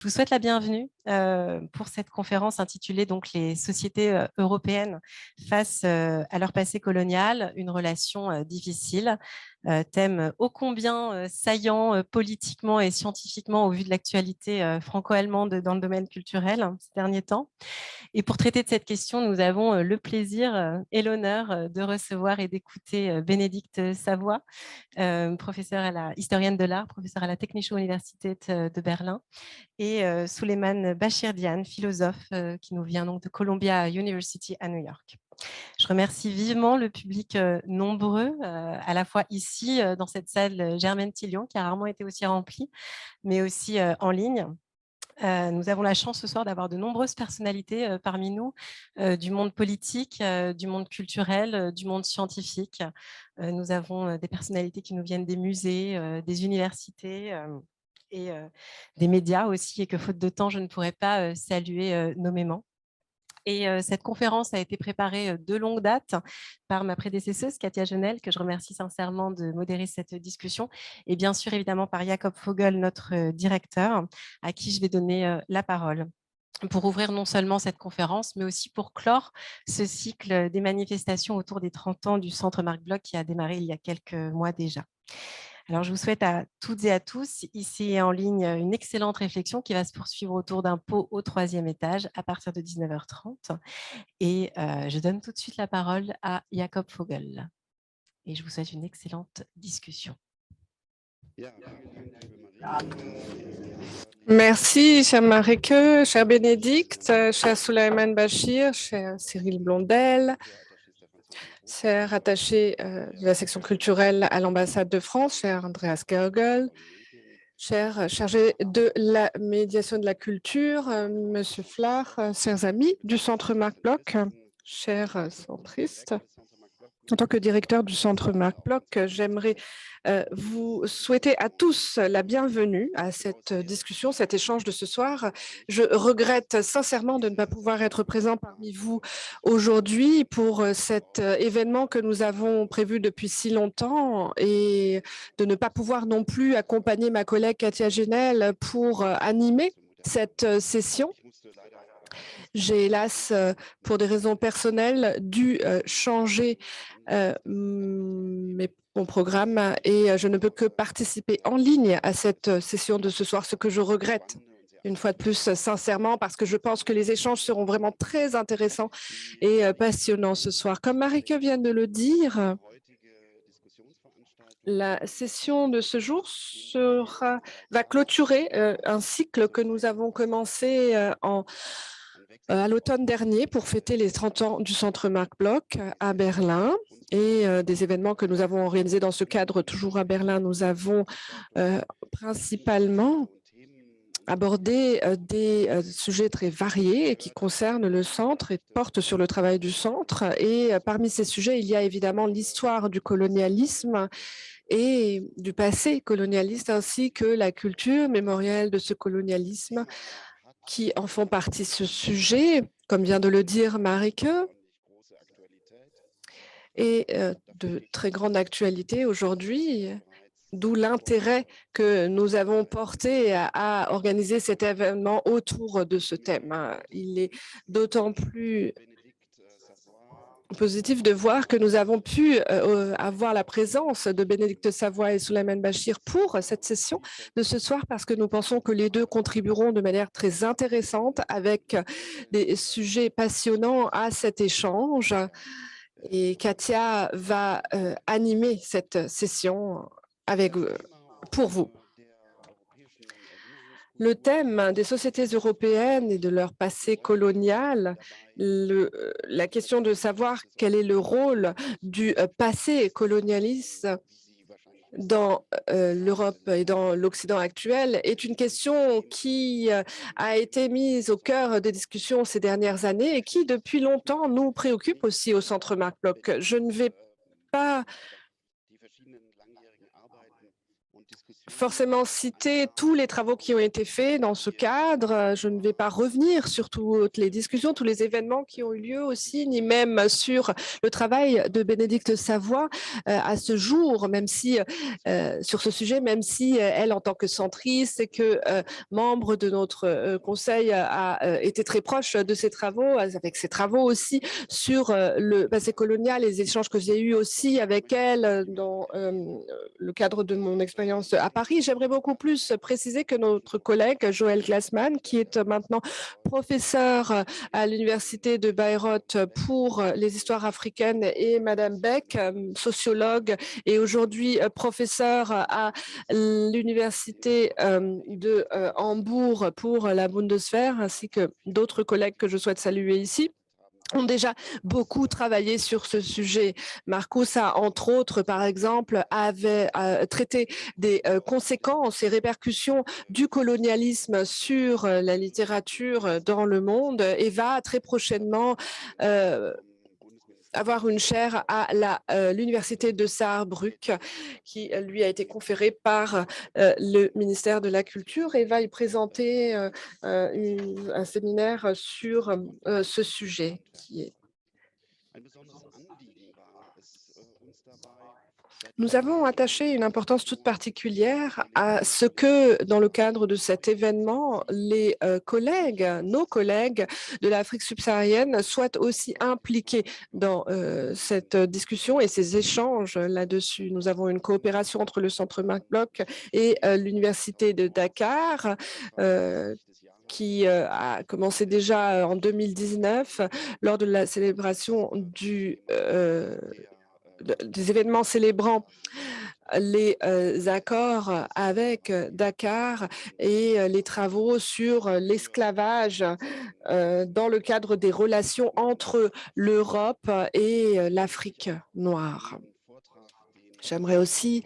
vous souhaite la bienvenue pour cette conférence intitulée donc les sociétés européennes face à leur passé colonial, une relation difficile. Thème ô combien saillant politiquement et scientifiquement au vu de l'actualité franco-allemande dans le domaine culturel ces derniers temps. Et pour traiter de cette question, nous avons le plaisir et l'honneur de recevoir et d'écouter Bénédicte Savoie, historienne de l'art, professeure à la Technische Universität de Berlin, et Souleymane Bachir-Diane, philosophe qui nous vient donc de Columbia University à New York. Je remercie vivement le public nombreux, à la fois ici, dans cette salle Germaine Tillion, qui a rarement été aussi remplie, mais aussi en ligne. Nous avons la chance ce soir d'avoir de nombreuses personnalités parmi nous, du monde politique, du monde culturel, du monde scientifique. Nous avons des personnalités qui nous viennent des musées, des universités et des médias aussi, et que faute de temps, je ne pourrais pas saluer nommément. Et cette conférence a été préparée de longue date par ma prédécesseuse, Katia Genel, que je remercie sincèrement de modérer cette discussion, et bien sûr, évidemment, par Jakob Vogel, notre directeur, à qui je vais donner la parole pour ouvrir non seulement cette conférence, mais aussi pour clore ce cycle des manifestations autour des 30 ans du Centre Marc Bloch qui a démarré il y a quelques mois déjà. Alors, je vous souhaite à toutes et à tous, ici et en ligne, une excellente réflexion qui va se poursuivre autour d'un pot au 3e étage à partir de 19h30. Et je donne tout de suite la parole à Jakob Vogel. Et je vous souhaite une excellente discussion. Merci, cher Marike, cher Bénédicte, cher Souleymane Bachir, cher Cyril Blondel, cher attaché de la section culturelle à l'ambassade de France, cher Andreas Gergel, cher chargé de la médiation de la culture, monsieur Flach, chers amis du Centre Marc Bloch, chers centristes. En tant que directeur du Centre Marc Bloch, j'aimerais vous souhaiter à tous la bienvenue à cette discussion, cet échange de ce soir. Je regrette sincèrement de ne pas pouvoir être présent parmi vous aujourd'hui pour cet événement que nous avons prévu depuis si longtemps et de ne pas pouvoir non plus accompagner ma collègue Katia Genel pour animer cette session. J'ai hélas, pour des raisons personnelles, dû changer mon programme et je ne peux que participer en ligne à cette session de ce soir, ce que je regrette une fois de plus sincèrement parce que je pense que les échanges seront vraiment très intéressants et passionnants ce soir. Comme Marike vient de le dire, la session de ce jour va clôturer un cycle que nous avons commencé à l'automne dernier pour fêter les 30 ans du Centre Marc Bloch à Berlin et des événements que nous avons organisés dans ce cadre. Toujours à Berlin, nous avons principalement abordé des sujets très variés et qui concernent le centre et portent sur le travail du centre. Et parmi ces sujets, il y a évidemment l'histoire du colonialisme et du passé colonialiste, ainsi que la culture mémorielle de ce colonialisme qui en font partie. Ce sujet, comme vient de le dire Marike, est de très grande actualité aujourd'hui, d'où l'intérêt que nous avons porté à organiser cet événement autour de ce thème. Il est d'autant plus positif de voir que nous avons pu avoir la présence de Bénédicte Savoie et Souleymane Bachir pour cette session de ce soir parce que nous pensons que les deux contribueront de manière très intéressante avec des sujets passionnants à cet échange. Et Katia va animer cette session pour vous. Le thème des sociétés européennes et de leur passé colonial, la question de savoir quel est le rôle du passé colonialiste dans l'Europe et dans l'Occident actuel est une question qui a été mise au cœur des discussions ces dernières années et qui, depuis longtemps, nous préoccupe aussi au Centre Marc Bloch. Je ne vais pas forcément citer tous les travaux qui ont été faits dans ce cadre. Je ne vais pas revenir sur toutes les discussions, tous les événements qui ont eu lieu aussi, ni même sur le travail de Bénédicte Savoie à ce jour, même si sur ce sujet, même si elle, en tant que centriste et que membre de notre conseil, a été très proche de ses travaux, avec ses travaux aussi sur le passé colonial, les échanges que j'ai eus aussi avec elle dans le cadre de mon expérience à Paris. J'aimerais beaucoup plus préciser que notre collègue Joël Glassman, qui est maintenant professeur à l'université de Bayreuth pour les histoires africaines, et Madame Beck, sociologue et aujourd'hui professeur à l'université de Hambourg pour la Bundeswehr, ainsi que d'autres collègues que je souhaite saluer ici, ont déjà beaucoup travaillé sur ce sujet. Marcus a, entre autres, par exemple, avait traité des conséquences et répercussions du colonialisme sur la littérature dans le monde et va très prochainement avoir une chaire à l'université de Saarbrück qui lui a été conférée par le ministère de la Culture et va y présenter un séminaire sur ce sujet qui est. Nous avons attaché une importance toute particulière à ce que, dans le cadre de cet événement, les collègues, nos collègues de l'Afrique subsaharienne soient aussi impliqués dans cette discussion et ces échanges là-dessus. Nous avons une coopération entre le Centre Marc Bloch et l'Université de Dakar, qui a commencé déjà en 2019 lors de la célébration des événements célébrant les accords avec Dakar et les travaux sur l'esclavage dans le cadre des relations entre l'Europe et l'Afrique noire. J'aimerais aussi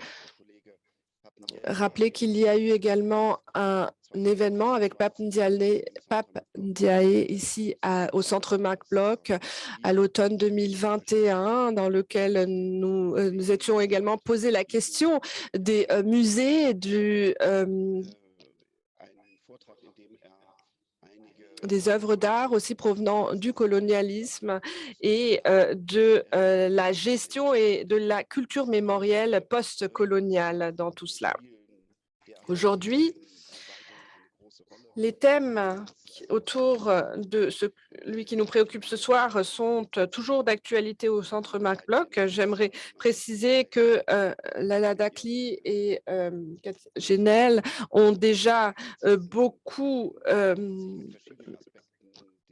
rappeler qu'il y a eu également un événement avec Pape Ndiaye ici au Centre Marc Bloch à l'automne 2021, dans lequel nous étions également posé la question des musées des œuvres d'art aussi provenant du colonialisme et de la gestion et de la culture mémorielle post-coloniale dans tout cela. Aujourd'hui, les thèmes autour de celui qui nous préoccupe ce soir sont toujours d'actualité au Centre Marc Bloch. J'aimerais préciser que Lala Dakli et Genel ont déjà beaucoup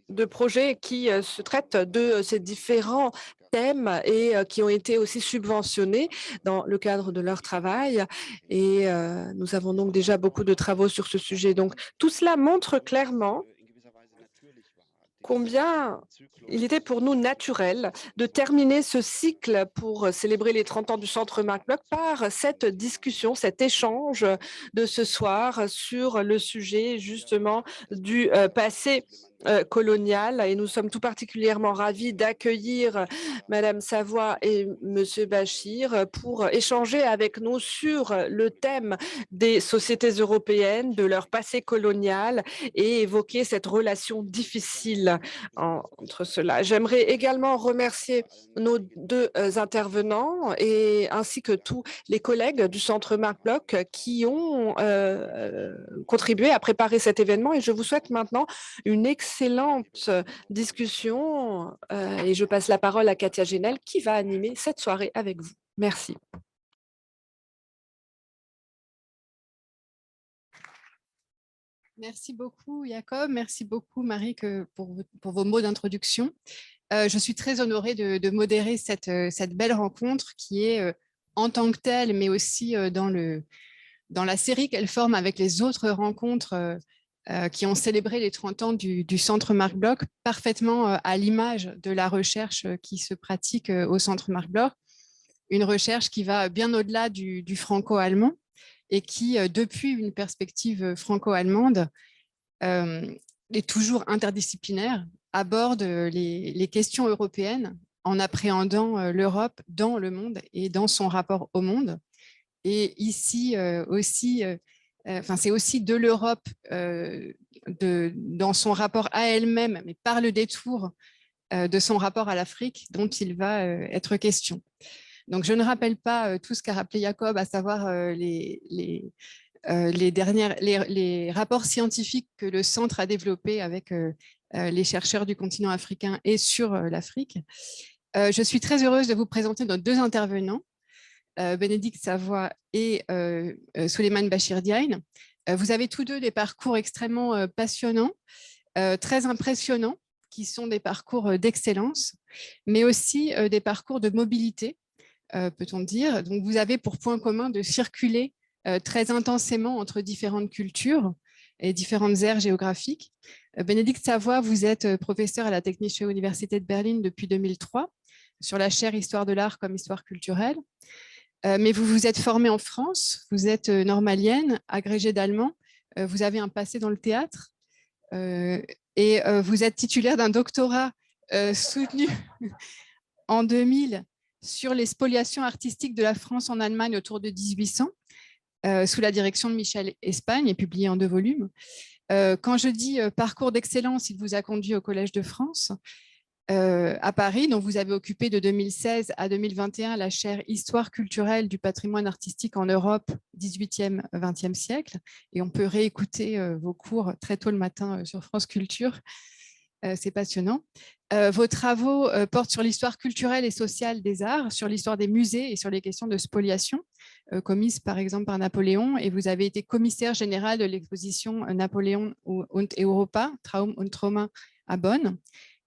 de projets qui se traitent de ces différents thèmes et qui ont été aussi subventionnés dans le cadre de leur travail. Et nous avons donc déjà beaucoup de travaux sur ce sujet. Donc, tout cela montre clairement combien il était pour nous naturel de terminer ce cycle pour célébrer les 30 ans du Centre Marc Bloch par cette discussion, cet échange de ce soir sur le sujet justement du passé colonial. Et nous sommes tout particulièrement ravis d'accueillir Madame Savoie et Monsieur Bachir pour échanger avec nous sur le thème des sociétés européennes, de leur passé colonial et évoquer cette relation difficile entre cela. J'aimerais également remercier nos deux intervenants et ainsi que tous les collègues du Centre Marc Bloch qui ont contribué à préparer cet événement et je vous souhaite maintenant une excellente discussion et je passe la parole à Katia Genel qui va animer cette soirée avec vous. Merci. Merci beaucoup, Jacob. Merci beaucoup, Marie, pour vos mots d'introduction. Je suis très honorée de modérer cette belle rencontre qui est en tant que telle, mais aussi dans la série qu'elle forme avec les autres rencontres qui ont célébré les 30 ans du Centre Marc Bloch, parfaitement à l'image de la recherche qui se pratique au Centre Marc Bloch, une recherche qui va bien au-delà du franco-allemand et qui, depuis une perspective franco-allemande, est toujours interdisciplinaire, aborde les questions européennes en appréhendant l'Europe dans le monde et dans son rapport au monde. Et ici aussi, c'est aussi de l'Europe dans son rapport à elle-même, mais par le détour de son rapport à l'Afrique dont il va être question. Donc, je ne rappelle pas tout ce qu'a rappelé Jacob, à savoir les rapports scientifiques que le centre a développés avec les chercheurs du continent africain et sur l'Afrique. Je suis très heureuse de vous présenter nos deux intervenants, Bénédicte Savoie et Souleymane Bachir Diagne. Vous avez tous deux des parcours extrêmement passionnants, très impressionnants, qui sont des parcours d'excellence, mais aussi des parcours de mobilité, peut-on dire. Donc, vous avez pour point commun de circuler très intensément entre différentes cultures et différentes aires géographiques. Bénédicte Savoie, vous êtes professeur à la Technische Universität de Berlin depuis 2003 sur la chaire Histoire de l'art comme histoire culturelle. Mais vous vous êtes formée en France, vous êtes normalienne, agrégée d'allemand, vous avez un passé dans le théâtre et vous êtes titulaire d'un doctorat soutenu en 2000 sur les spoliations artistiques de la France en Allemagne autour de 1800, sous la direction de Michel Espagne et publié en 2 volumes. Quand je dis parcours d'excellence, il vous a conduit au Collège de France à Paris, dont vous avez occupé de 2016 à 2021 la chaire Histoire culturelle du patrimoine artistique en Europe, 18e, 20e siècle. Et on peut réécouter vos cours très tôt le matin sur France Culture. C'est passionnant. Vos travaux portent sur l'histoire culturelle et sociale des arts, sur l'histoire des musées et sur les questions de spoliation commises par exemple par Napoléon. Et vous avez été commissaire général de l'exposition Napoléon und Europa, Traum und Trauma à Bonn,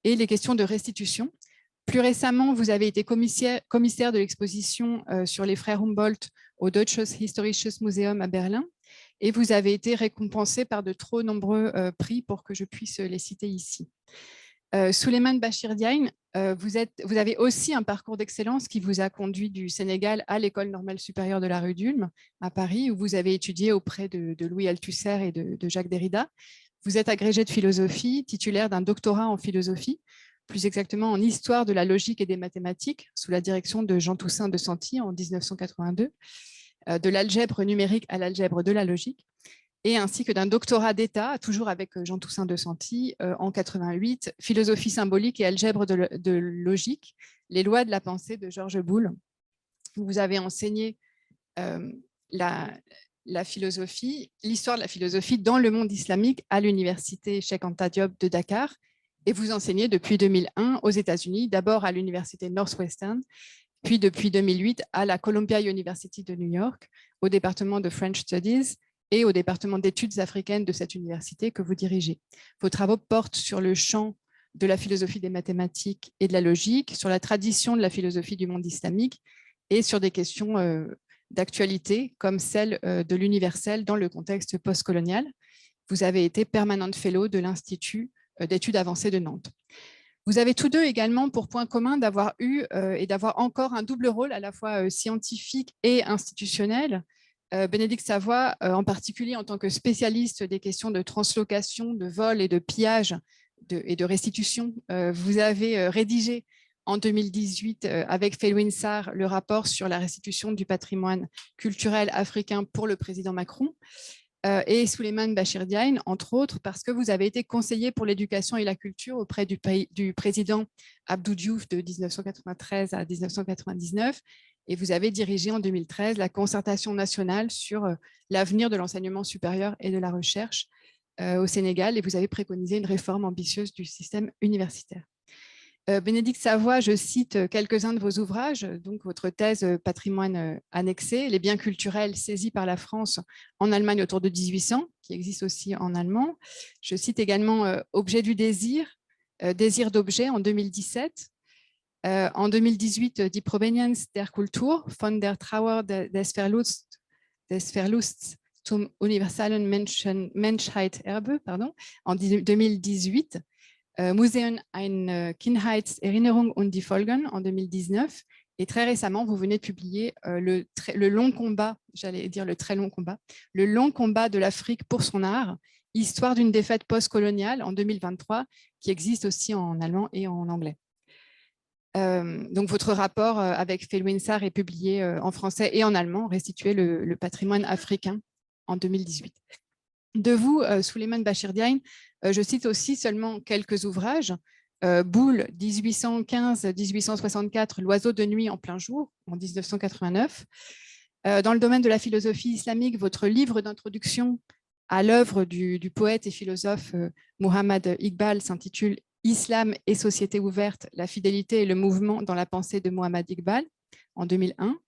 et les questions de restitution. Plus récemment, vous avez été commissaire de l'exposition sur les frères Humboldt au Deutsches Historisches Museum à Berlin. Et vous avez été récompensé par de trop nombreux prix pour que je puisse les citer ici. Souleymane Bachir Diagne, vous avez aussi un parcours d'excellence qui vous a conduit du Sénégal à l'École normale supérieure de la rue d'Ulm à Paris, où vous avez étudié auprès de Louis Althusser et de Jacques Derrida. Vous êtes agrégé de philosophie, titulaire d'un doctorat en philosophie, plus exactement en histoire de la logique et des mathématiques, sous la direction de Jean Toussaint de Santi en 1982, de l'algèbre numérique à l'algèbre de la logique, et ainsi que d'un doctorat d'État, toujours avec Jean Toussaint de Santi, en 88, philosophie symbolique et algèbre de logique, les lois de la pensée de Georges Boulle. Vous avez enseigné la philosophie, l'histoire de la philosophie dans le monde islamique à l'université Cheikh Anta Diop de Dakar, et vous enseignez depuis 2001 aux États-Unis, d'abord à l'université Northwestern, puis depuis 2008 à la Columbia University de New York, au département de French Studies et au département d'études africaines de cette université que vous dirigez. Vos travaux portent sur le champ de la philosophie des mathématiques et de la logique, sur la tradition de la philosophie du monde islamique et sur des questions d'actualité comme celle de l'universel dans le contexte postcolonial. Vous avez été permanent fellow de l'Institut d'études avancées de Nantes. Vous avez tous deux également pour point commun d'avoir eu et d'avoir encore un double rôle à la fois scientifique et institutionnel. Bénédicte Savoie, en particulier en tant que spécialiste des questions de translocation, de vol et de pillage et de restitution, vous avez rédigé en 2018 avec Felwine Sarr le rapport sur la restitution du patrimoine culturel africain pour le président Macron. Et Souleymane Bachir Diagne, entre autres, parce que vous avez été conseiller pour l'éducation et la culture auprès du président Abdou Diouf de 1993 à 1999, et vous avez dirigé en 2013 la concertation nationale sur l'avenir de l'enseignement supérieur et de la recherche au Sénégal, et vous avez préconisé une réforme ambitieuse du système universitaire. Bénédicte Savoie, je cite quelques-uns de vos ouvrages, donc votre thèse patrimoine annexé, les biens culturels saisis par la France en Allemagne autour de 1800, qui existe aussi en allemand. Je cite également Objet du désir, désir d'objet en 2017. En 2018, Die Provenienz der Kultur von der Trauer des Verlusts zum universalen Menschheitserbe, en 2018. Museum eine Kindheitserinnerung und die Folgen en 2019. Et très récemment, vous venez de publier le long combat, j'allais dire le très long combat, le long combat de l'Afrique pour son art, histoire d'une défaite postcoloniale en 2023, qui existe aussi en allemand et en anglais. Donc, votre rapport avec Felwine Sarr est publié en français et en allemand, Restituer le patrimoine africain en 2018. De vous, Souleymane Bachir Diagne, je cite aussi seulement quelques ouvrages. Boule, 1815-1864, L'oiseau de nuit en plein jour, en 1989. Dans le domaine de la philosophie islamique, votre livre d'introduction à l'œuvre du poète et philosophe Muhammad Iqbal s'intitule « Islam et société ouverte, la fidélité et le mouvement dans la pensée de Muhammad Iqbal » en 2001.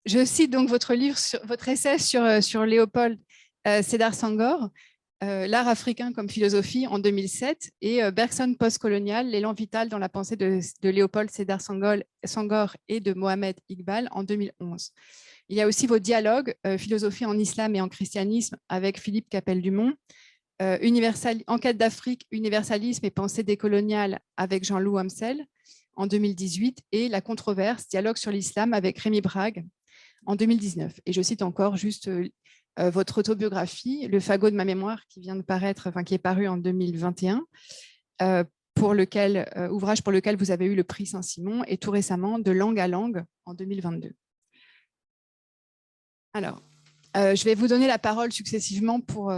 Je cite donc votre livre, votre essai sur Léopold Sédar Senghor, L'art africain comme philosophie en 2007 et Bergson postcolonial, l'élan vital dans la pensée de Léopold Sédar Senghor et de Mohamed Iqbal en 2011. Il y a aussi vos dialogues, philosophie en islam et en christianisme avec Philippe Capelle-Dumont, Enquête d'Afrique, universalisme et pensée décoloniale avec Jean-Loup Amsel en 2018 et La controverse, dialogue sur l'islam avec Rémi Brague en 2019. Et je cite encore juste votre autobiographie, Le fagot de ma mémoire, qui vient de paraître, enfin qui est paru en 2021, ouvrage pour lequel vous avez eu le prix Saint-Simon, et tout récemment De langue à langue en 2022. Alors, je vais vous donner la parole successivement pour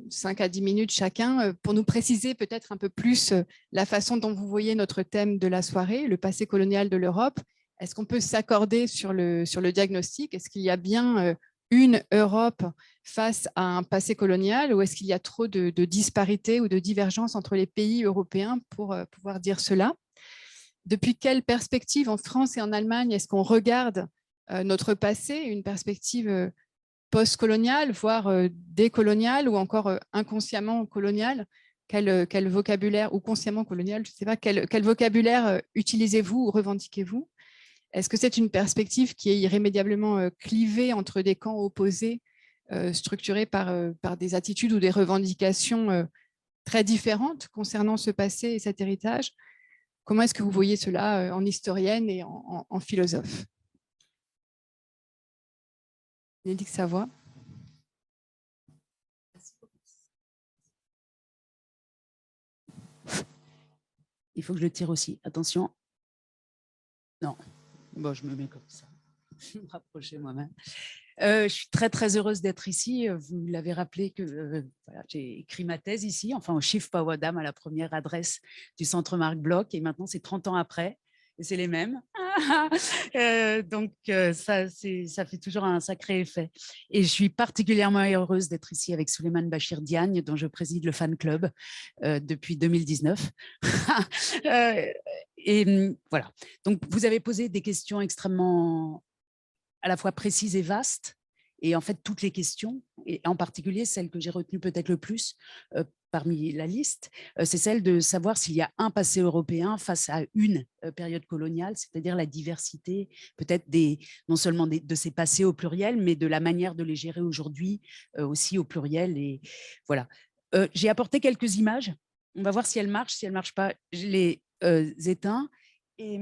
5 à 10 minutes chacun, pour nous préciser peut-être un peu plus la façon dont vous voyez notre thème de la soirée, le passé colonial de l'Europe. Est-ce qu'on peut s'accorder sur le diagnostic? Est-ce qu'il y a bien une Europe face à un passé colonial, ou est-ce qu'il y a trop de disparités ou de divergences entre les pays européens pour pouvoir dire cela? Depuis quelle perspective en France et en Allemagne est-ce qu'on regarde notre passé, une perspective post-coloniale, voire décoloniale, ou encore inconsciemment coloniale? Quel vocabulaire, ou consciemment colonial, je ne sais pas, quel vocabulaire utilisez-vous ou revendiquez-vous? Est-ce que c'est une perspective qui est irrémédiablement clivée entre des camps opposés, structurés par des attitudes ou des revendications très différentes concernant ce passé et cet héritage? Comment est-ce que vous voyez cela en historienne et en philosophe? Bénédicte Savoie. Il faut que je le tire aussi. Attention. Non. Bon, je me mets comme ça. Je me rapprocher moi-même. Je suis très, très heureuse d'être ici. Vous l'avez rappelé que voilà, j'ai écrit ma thèse ici, enfin au Chief Pawadam, à la première adresse du Centre Marc Bloch. Et maintenant, c'est 30 ans après. Et c'est les mêmes. Donc, ça fait toujours un sacré effet. Et je suis particulièrement heureuse d'être ici avec Souleymane Bachir Diagne, dont je préside le fan club depuis 2019. Et voilà. Donc, vous avez posé des questions extrêmement à la fois précises et vastes. Et en fait, toutes les questions, et en particulier celle que j'ai retenue peut-être le plus parmi la liste, c'est celle de savoir s'il y a un passé européen face à une période coloniale, c'est-à-dire la diversité peut-être non seulement de ces passés au pluriel, mais de la manière de les gérer aujourd'hui aussi au pluriel. Et voilà. J'ai apporté quelques images. On va voir si elles marchent. Si elles ne marchent pas, je les éteins. Et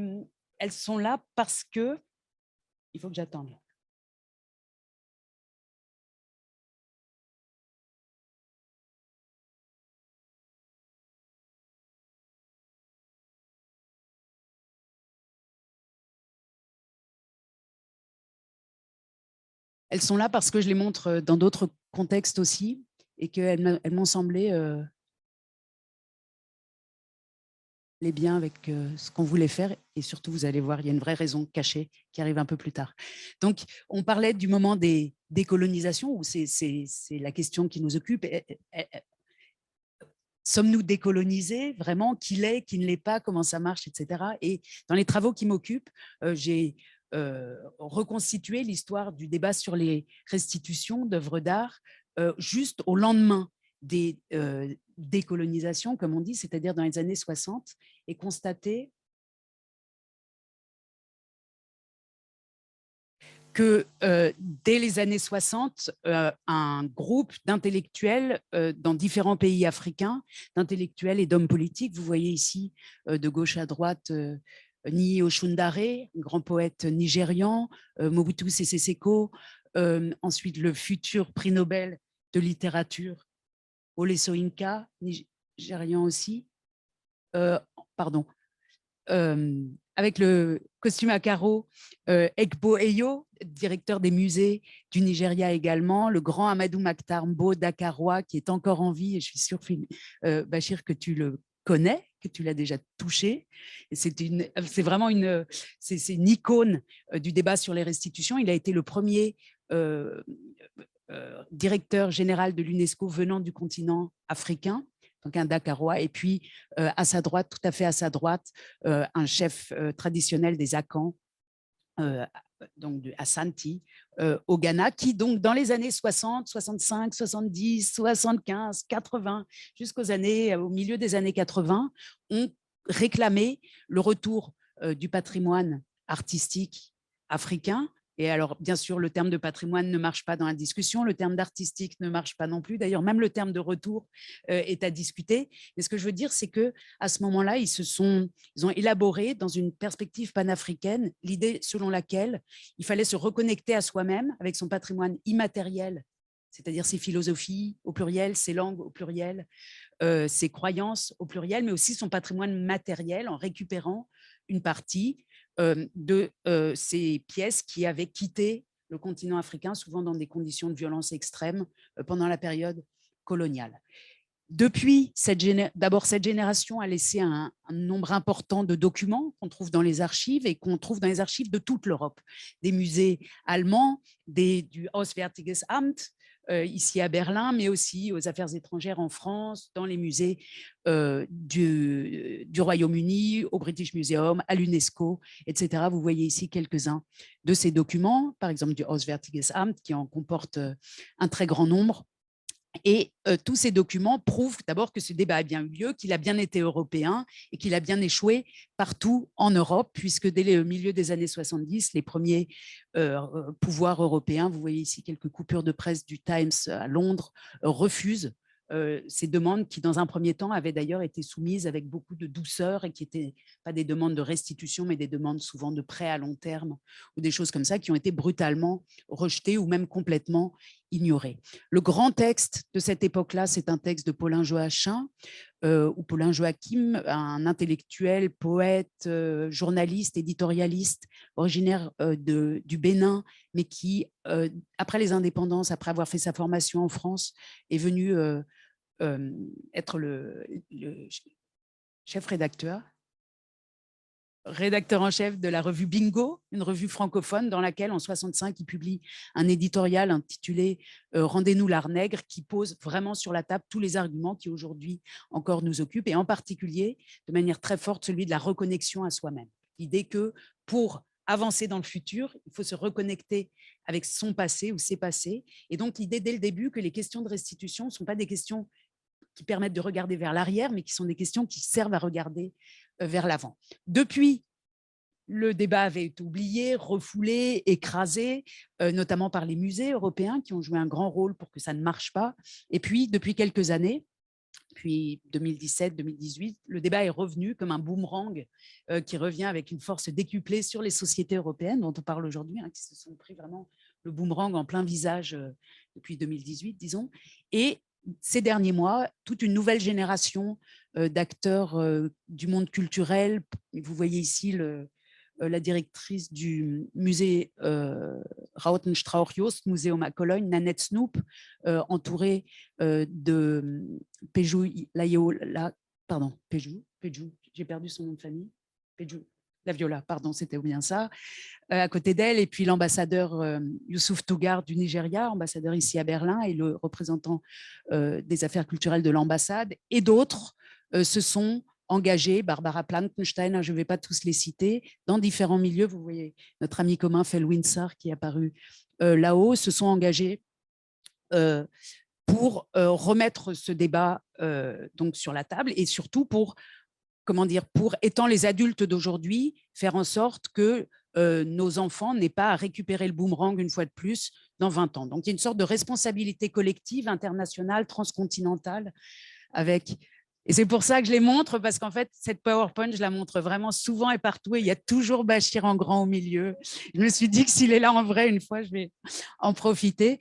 elles sont là parce que il faut que j'attende. Elles sont là parce que je les montre dans d'autres contextes aussi et qu'elles m'ont semblé les bien avec ce qu'on voulait faire. Et surtout, vous allez voir, il y a une vraie raison cachée qui arrive un peu plus tard. Donc, on parlait du moment des décolonisations, où c'est la question qui nous occupe. Sommes-nous décolonisés vraiment? Qui l'est, qui ne l'est pas? Comment ça marche, etc. Et dans les travaux qui m'occupent, j'ai reconstitué l'histoire du débat sur les restitutions d'œuvres d'art juste au lendemain des décolonisations, comme on dit, c'est-à-dire dans les années 60, et constater que dès les années 60, un groupe d'intellectuels dans différents pays africains, d'intellectuels et d'hommes politiques, vous voyez ici de gauche à droite Niyi Oshundare, grand poète nigérian, Mobutu Sese Seko, ensuite le futur prix Nobel de littérature Wole Soyinka, nigérian aussi, pardon, avec le costume à carreaux, Ekpo Eyo, directeur des musées du Nigeria également, le grand Amadou Makhtar Mbow Dakarois, qui est encore en vie, et je suis sûre, Bachir, que tu le connais, que tu l'as déjà touché. C'est vraiment une icône du débat sur les restitutions. Il a été le premier directeur général de l'UNESCO venant du continent africain, donc un Dakarois, et puis à sa droite, tout à fait à sa droite, un chef traditionnel des Akans, donc de Ashanti, au Ghana, qui donc dans les années 60, 65, 70, 75, 80, au milieu des années 80, ont réclamé le retour du patrimoine artistique africain. Et alors, bien sûr, le terme de patrimoine ne marche pas dans la discussion, le terme d'artistique ne marche pas non plus. D'ailleurs, même le terme de retour est à discuter. Mais ce que je veux dire, c'est qu'à ce moment-là, ils ont élaboré, dans une perspective panafricaine, l'idée selon laquelle il fallait se reconnecter à soi-même avec son patrimoine immatériel, c'est-à-dire ses philosophies au pluriel, ses langues au pluriel, ses croyances au pluriel, mais aussi son patrimoine matériel en récupérant une partie de ces pièces qui avaient quitté le continent africain, souvent dans des conditions de violence extrême pendant la période coloniale. Depuis, d'abord, cette génération a laissé un nombre important de documents qu'on trouve dans les archives et qu'on trouve dans les archives de toute l'Europe, des musées allemands, du Auswärtiges Amt, ici à Berlin, mais aussi aux affaires étrangères en France, dans les musées du Royaume-Uni, au British Museum, à l'UNESCO, etc. Vous voyez ici quelques-uns de ces documents, par exemple du Auswärtiges Amt, qui en comporte un très grand nombre. Et tous ces documents prouvent d'abord que ce débat a bien eu lieu, qu'il a bien été européen et qu'il a bien échoué partout en Europe, puisque dès le milieu des années 70, les premiers pouvoirs européens, vous voyez ici quelques coupures de presse du Times à Londres, refusent ces demandes qui, dans un premier temps, avaient d'ailleurs été soumises avec beaucoup de douceur et qui n'étaient pas des demandes de restitution, mais des demandes souvent de prêts à long terme ou des choses comme ça qui ont été brutalement rejetées ou même complètement ignorées. Le grand texte de cette époque-là, c'est un texte de Paulin Joachim, ou Paulin Joachim, un intellectuel, poète, journaliste, éditorialiste, originaire du Bénin, mais qui, après les indépendances, après avoir fait sa formation en France, est venu être le chef rédacteur en chef de la revue Bingo, une revue francophone dans laquelle, en 65, il publie un éditorial intitulé « Rendez-nous l'art nègre » qui pose vraiment sur la table tous les arguments qui aujourd'hui encore nous occupent, et en particulier, de manière très forte, celui de la reconnexion à soi-même. L'idée que pour avancer dans le futur, il faut se reconnecter avec son passé ou ses passés. Et donc, l'idée dès le début que les questions de restitution ne sont pas des questions qui permettent de regarder vers l'arrière, mais qui sont des questions qui servent à regarder vers l'avant. Depuis, le débat avait été oublié, refoulé, écrasé, notamment par les musées européens qui ont joué un grand rôle pour que ça ne marche pas. Et puis, depuis quelques années, puis 2017-2018, le débat est revenu comme un boomerang qui revient avec une force décuplée sur les sociétés européennes dont on parle aujourd'hui, hein, qui se sont pris vraiment le boomerang en plein visage depuis 2018, disons. Et ces derniers mois, toute une nouvelle génération d'acteurs du monde culturel. Vous voyez ici la directrice du musée Rautenstrauch-Jost, Museum à Cologne, Nanette Snoep, entourée de Péjou Laviola, pardon, Péjou, j'ai perdu son nom de famille, Péjou Laviola, pardon, c'était bien ça, à côté d'elle, et puis l'ambassadeur Youssouf Tougar du Nigeria, ambassadeur ici à Berlin, et le représentant des affaires culturelles de l'ambassade, et d'autres se sont engagés, Barbara Plankenstein, je ne vais pas tous les citer, dans différents milieux. Vous voyez notre ami commun Fel Winsor qui est apparu là-haut, se sont engagés pour remettre ce débat donc sur la table, et surtout pour, comment dire, pour, étant les adultes d'aujourd'hui, faire en sorte que nos enfants n'aient pas à récupérer le boomerang une fois de plus dans 20 ans. Donc, il y a une sorte de responsabilité collective, internationale, transcontinentale avec... Et c'est pour ça que je les montre, parce qu'en fait, cette PowerPoint, je la montre vraiment souvent et partout, et il y a toujours Bachir en grand au milieu. Je me suis dit que s'il est là en vrai, une fois, je vais en profiter.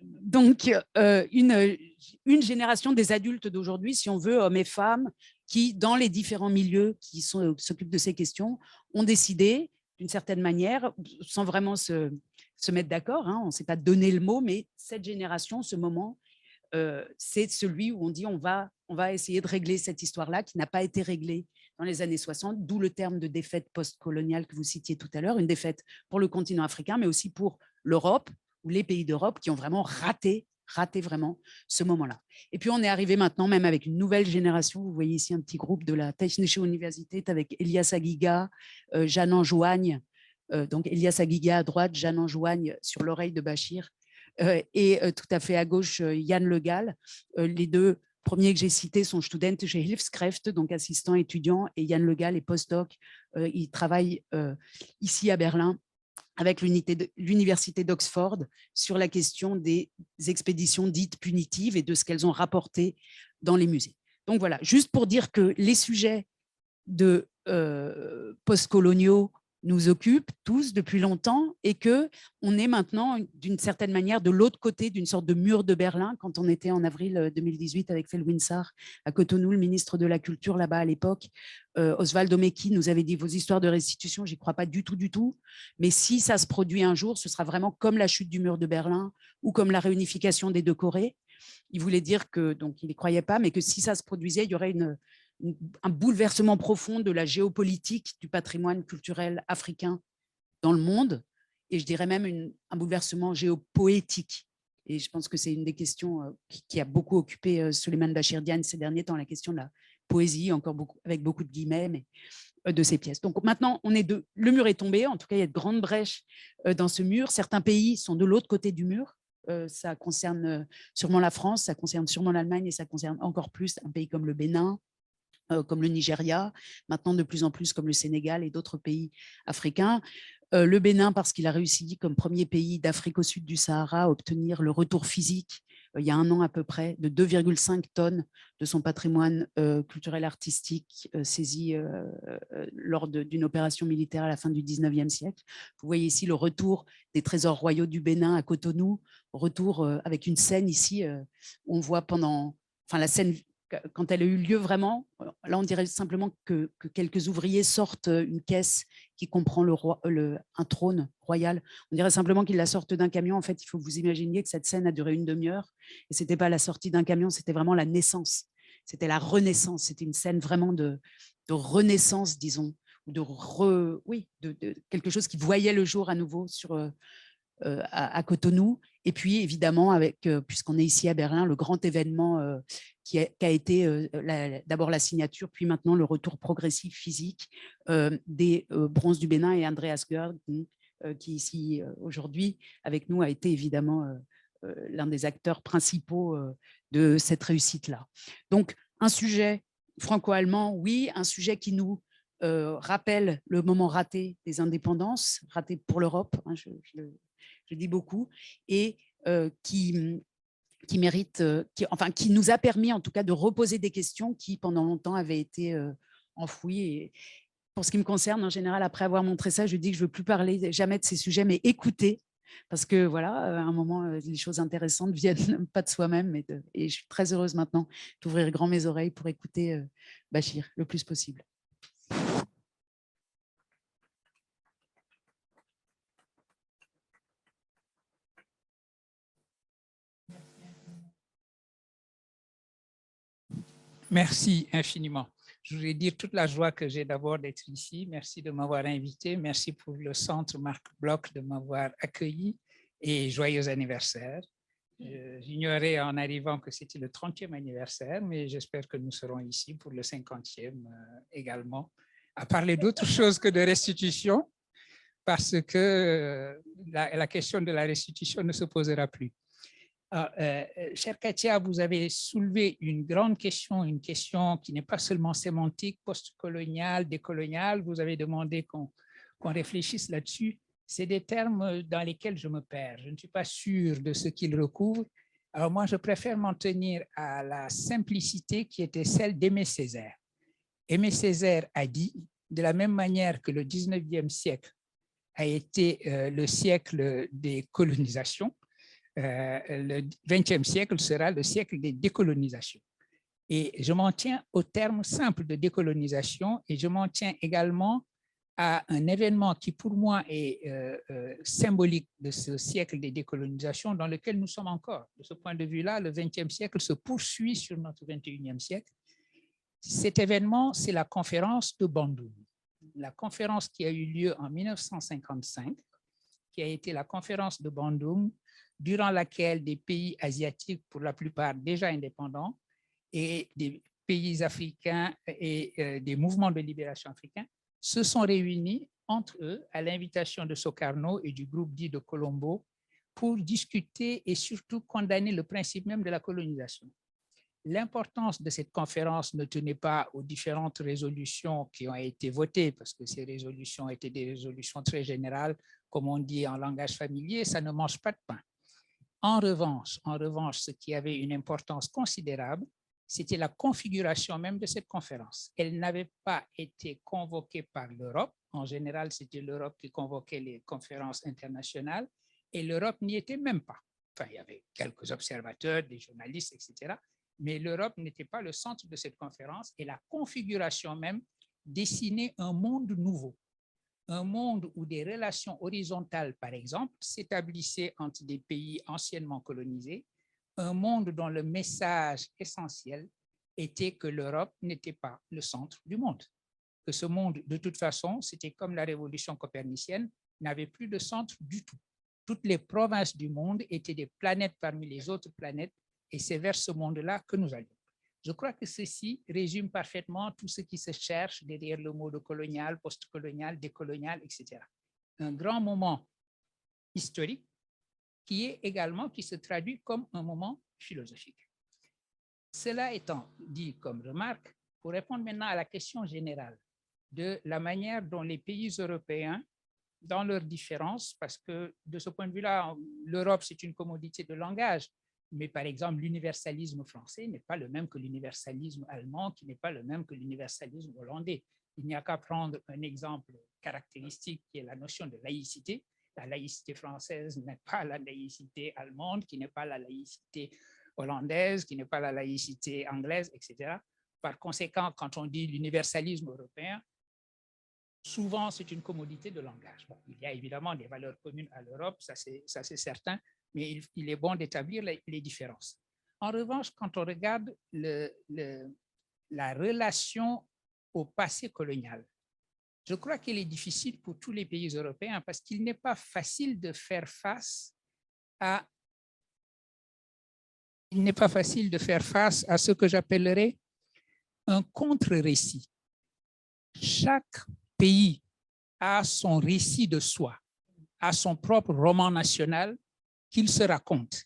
donc, une génération des adultes d'aujourd'hui, si on veut, hommes et femmes, qui, dans les différents milieux qui s'occupent de ces questions, ont décidé, d'une certaine manière, sans vraiment se mettre d'accord, hein, on ne s'est pas donné le mot, mais cette génération, ce moment, c'est celui où on dit on va essayer de régler cette histoire-là qui n'a pas été réglée dans les années 60, d'où le terme de défaite post-coloniale que vous citiez tout à l'heure, une défaite pour le continent africain, mais aussi pour l'Europe, ou les pays d'Europe qui ont vraiment raté vraiment ce moment-là. Et puis, on est arrivé maintenant même avec une nouvelle génération. Vous voyez ici un petit groupe de la Technische Universität avec Elias Aguiga, Jeanne Anjoigne. Donc, Elias Aguiga à droite, Jeanne Anjoigne sur l'oreille de Bachir. Et tout à fait à gauche, Yann Le Gall. Les deux premiers que j'ai cités sont Studentische Hilfskräfte, donc assistants étudiants, et Yann Le Gall est postdoc. Il travaille ici à Berlin avec l'université d'Oxford sur la question des expéditions dites punitives et de ce qu'elles ont rapporté dans les musées. Donc voilà, juste pour dire que les sujets de postcoloniaux nous occupent tous depuis longtemps et qu'on est maintenant d'une certaine manière de l'autre côté d'une sorte de mur de Berlin. Quand on était en avril 2018 avec Felwine Sarr à Cotonou, le ministre de la Culture là-bas à l'époque, Osvaldo Meki nous avait dit vos histoires de restitution, j'y crois pas du tout, mais si ça se produit un jour, ce sera vraiment comme la chute du mur de Berlin ou comme la réunification des deux Corées. Il voulait dire que, donc il n'y croyait pas, mais que si ça se produisait, il y aurait un bouleversement profond de la géopolitique du patrimoine culturel africain dans le monde, et je dirais même un bouleversement géopoétique. Et je pense que c'est une des questions qui a beaucoup occupé Souleymane Bachir Diagne ces derniers temps, la question de la poésie, encore beaucoup, avec beaucoup de guillemets, mais de ces pièces. Donc maintenant, le mur est tombé, en tout cas il y a de grandes brèches dans ce mur. Certains pays sont de l'autre côté du mur. Ça concerne sûrement la France, ça concerne sûrement l'Allemagne et ça concerne encore plus un pays comme le Bénin, comme le Nigeria, maintenant de plus en plus comme le Sénégal et d'autres pays africains. Le Bénin, parce qu'il a réussi comme premier pays d'Afrique au sud du Sahara à obtenir le retour physique, il y a un an à peu près, de 2,5 tonnes de son patrimoine culturel artistique saisi lors d'une opération militaire à la fin du 19e siècle. Vous voyez ici le retour des trésors royaux du Bénin à Cotonou, retour avec une scène ici, où on voit la scène quand elle a eu lieu vraiment, là on dirait simplement que quelques ouvriers sortent une caisse qui comprend un trône royal. On dirait simplement qu'ils la sortent d'un camion. En fait, il faut que vous imaginiez que cette scène a duré une demi-heure et ce n'était pas la sortie d'un camion, c'était vraiment la naissance. C'était la renaissance. C'était une scène vraiment de renaissance, disons, ou de quelque chose qui voyait le jour à nouveau à Cotonou. Et puis, évidemment, puisqu'on est ici à Berlin, le grand événement qui a été d'abord la signature, puis maintenant le retour progressif physique des bronzes du Bénin, et Andreas Görg, qui ici aujourd'hui avec nous a été évidemment l'un des acteurs principaux de cette réussite-là. Donc, un sujet franco-allemand, oui, un sujet qui nous rappelle le moment raté des indépendances, raté pour l'Europe, hein, je dis beaucoup, et qui mérite, qui nous a permis en tout cas de reposer des questions qui pendant longtemps avaient été enfouies. Et pour ce qui me concerne, en général, après avoir montré ça, je dis que je ne veux plus parler jamais de ces sujets, mais écouter, parce que voilà, à un moment, les choses intéressantes viennent pas de soi-même, et je suis très heureuse maintenant d'ouvrir grand mes oreilles pour écouter Bachir le plus possible. Merci infiniment. Je voudrais dire toute la joie que j'ai d'abord d'être ici. Merci de m'avoir invité. Merci pour le centre Marc Bloch de m'avoir accueilli et joyeux anniversaire. J'ignorais en arrivant que c'était le 30e anniversaire, mais j'espère que nous serons ici pour le 50e également, à parler d'autre chose que de restitution, parce que la question de la restitution ne se posera plus. Chère Katia, vous avez soulevé une grande question, une question qui n'est pas seulement sémantique, post-coloniale, décoloniale. Vous avez demandé qu'on réfléchisse là-dessus. C'est des termes dans lesquels je me perds. Je ne suis pas sûr de ce qu'ils recouvrent. Alors moi, je préfère m'en tenir à la simplicité qui était celle d'Aimé Césaire. Aimé Césaire a dit, de la même manière que le 19e siècle a été le siècle des colonisations, le XXe siècle sera le siècle des décolonisations. Et je m'en tiens au terme simple de décolonisation et je m'en tiens également à un événement qui pour moi est symbolique de ce siècle des décolonisations dans lequel nous sommes encore. De ce point de vue-là, le XXe siècle se poursuit sur notre XXIe siècle. Cet événement, c'est la conférence de Bandung. La conférence qui a eu lieu en 1955, qui a été la conférence de Bandung, durant laquelle des pays asiatiques, pour la plupart déjà indépendants, et des pays africains et des mouvements de libération africains se sont réunis entre eux à l'invitation de Sukarno et du groupe dit de Colombo pour discuter et surtout condamner le principe même de la colonisation. L'importance de cette conférence ne tenait pas aux différentes résolutions qui ont été votées, parce que ces résolutions étaient des résolutions très générales, comme on dit en langage familier, ça ne mange pas de pain. En revanche, ce qui avait une importance considérable, c'était la configuration même de cette conférence. Elle n'avait pas été convoquée par l'Europe. En général, c'était l'Europe qui convoquait les conférences internationales et l'Europe n'y était même pas. Enfin, il y avait quelques observateurs, des journalistes, etc. Mais l'Europe n'était pas le centre de cette conférence et la configuration même dessinait un monde nouveau. Un monde où des relations horizontales, par exemple, s'établissaient entre des pays anciennement colonisés, un monde dont le message essentiel était que l'Europe n'était pas le centre du monde. Que ce monde, de toute façon, c'était comme la révolution copernicienne, n'avait plus de centre du tout. Toutes les provinces du monde étaient des planètes parmi les autres planètes et c'est vers ce monde-là que nous allions. Je crois que ceci résume parfaitement tout ce qui se cherche derrière le mot de colonial, post-colonial, décolonial, etc. Un grand moment historique qui se traduit comme un moment philosophique. Cela étant dit comme remarque, pour répondre maintenant à la question générale de la manière dont les pays européens, dans leurs différences, parce que de ce point de vue-là, l'Europe, c'est une commodité de langage, mais par exemple, l'universalisme français n'est pas le même que l'universalisme allemand, qui n'est pas le même que l'universalisme hollandais. Il n'y a qu'à prendre un exemple caractéristique qui est la notion de laïcité. La laïcité française n'est pas la laïcité allemande, qui n'est pas la laïcité hollandaise, qui n'est pas la laïcité anglaise, etc. Par conséquent, quand on dit l'universalisme européen, souvent c'est une commodité de langage. Bon, il y a évidemment des valeurs communes à l'Europe, ça c'est certain, mais il est bon d'établir les différences. En revanche, quand on regarde la relation au passé colonial, je crois qu'elle est difficile pour tous les pays européens parce qu'il n'est pas facile de faire face à ce que j'appellerais un contre-récit. Chaque pays a son récit de soi, a son propre roman national qu'il se raconte.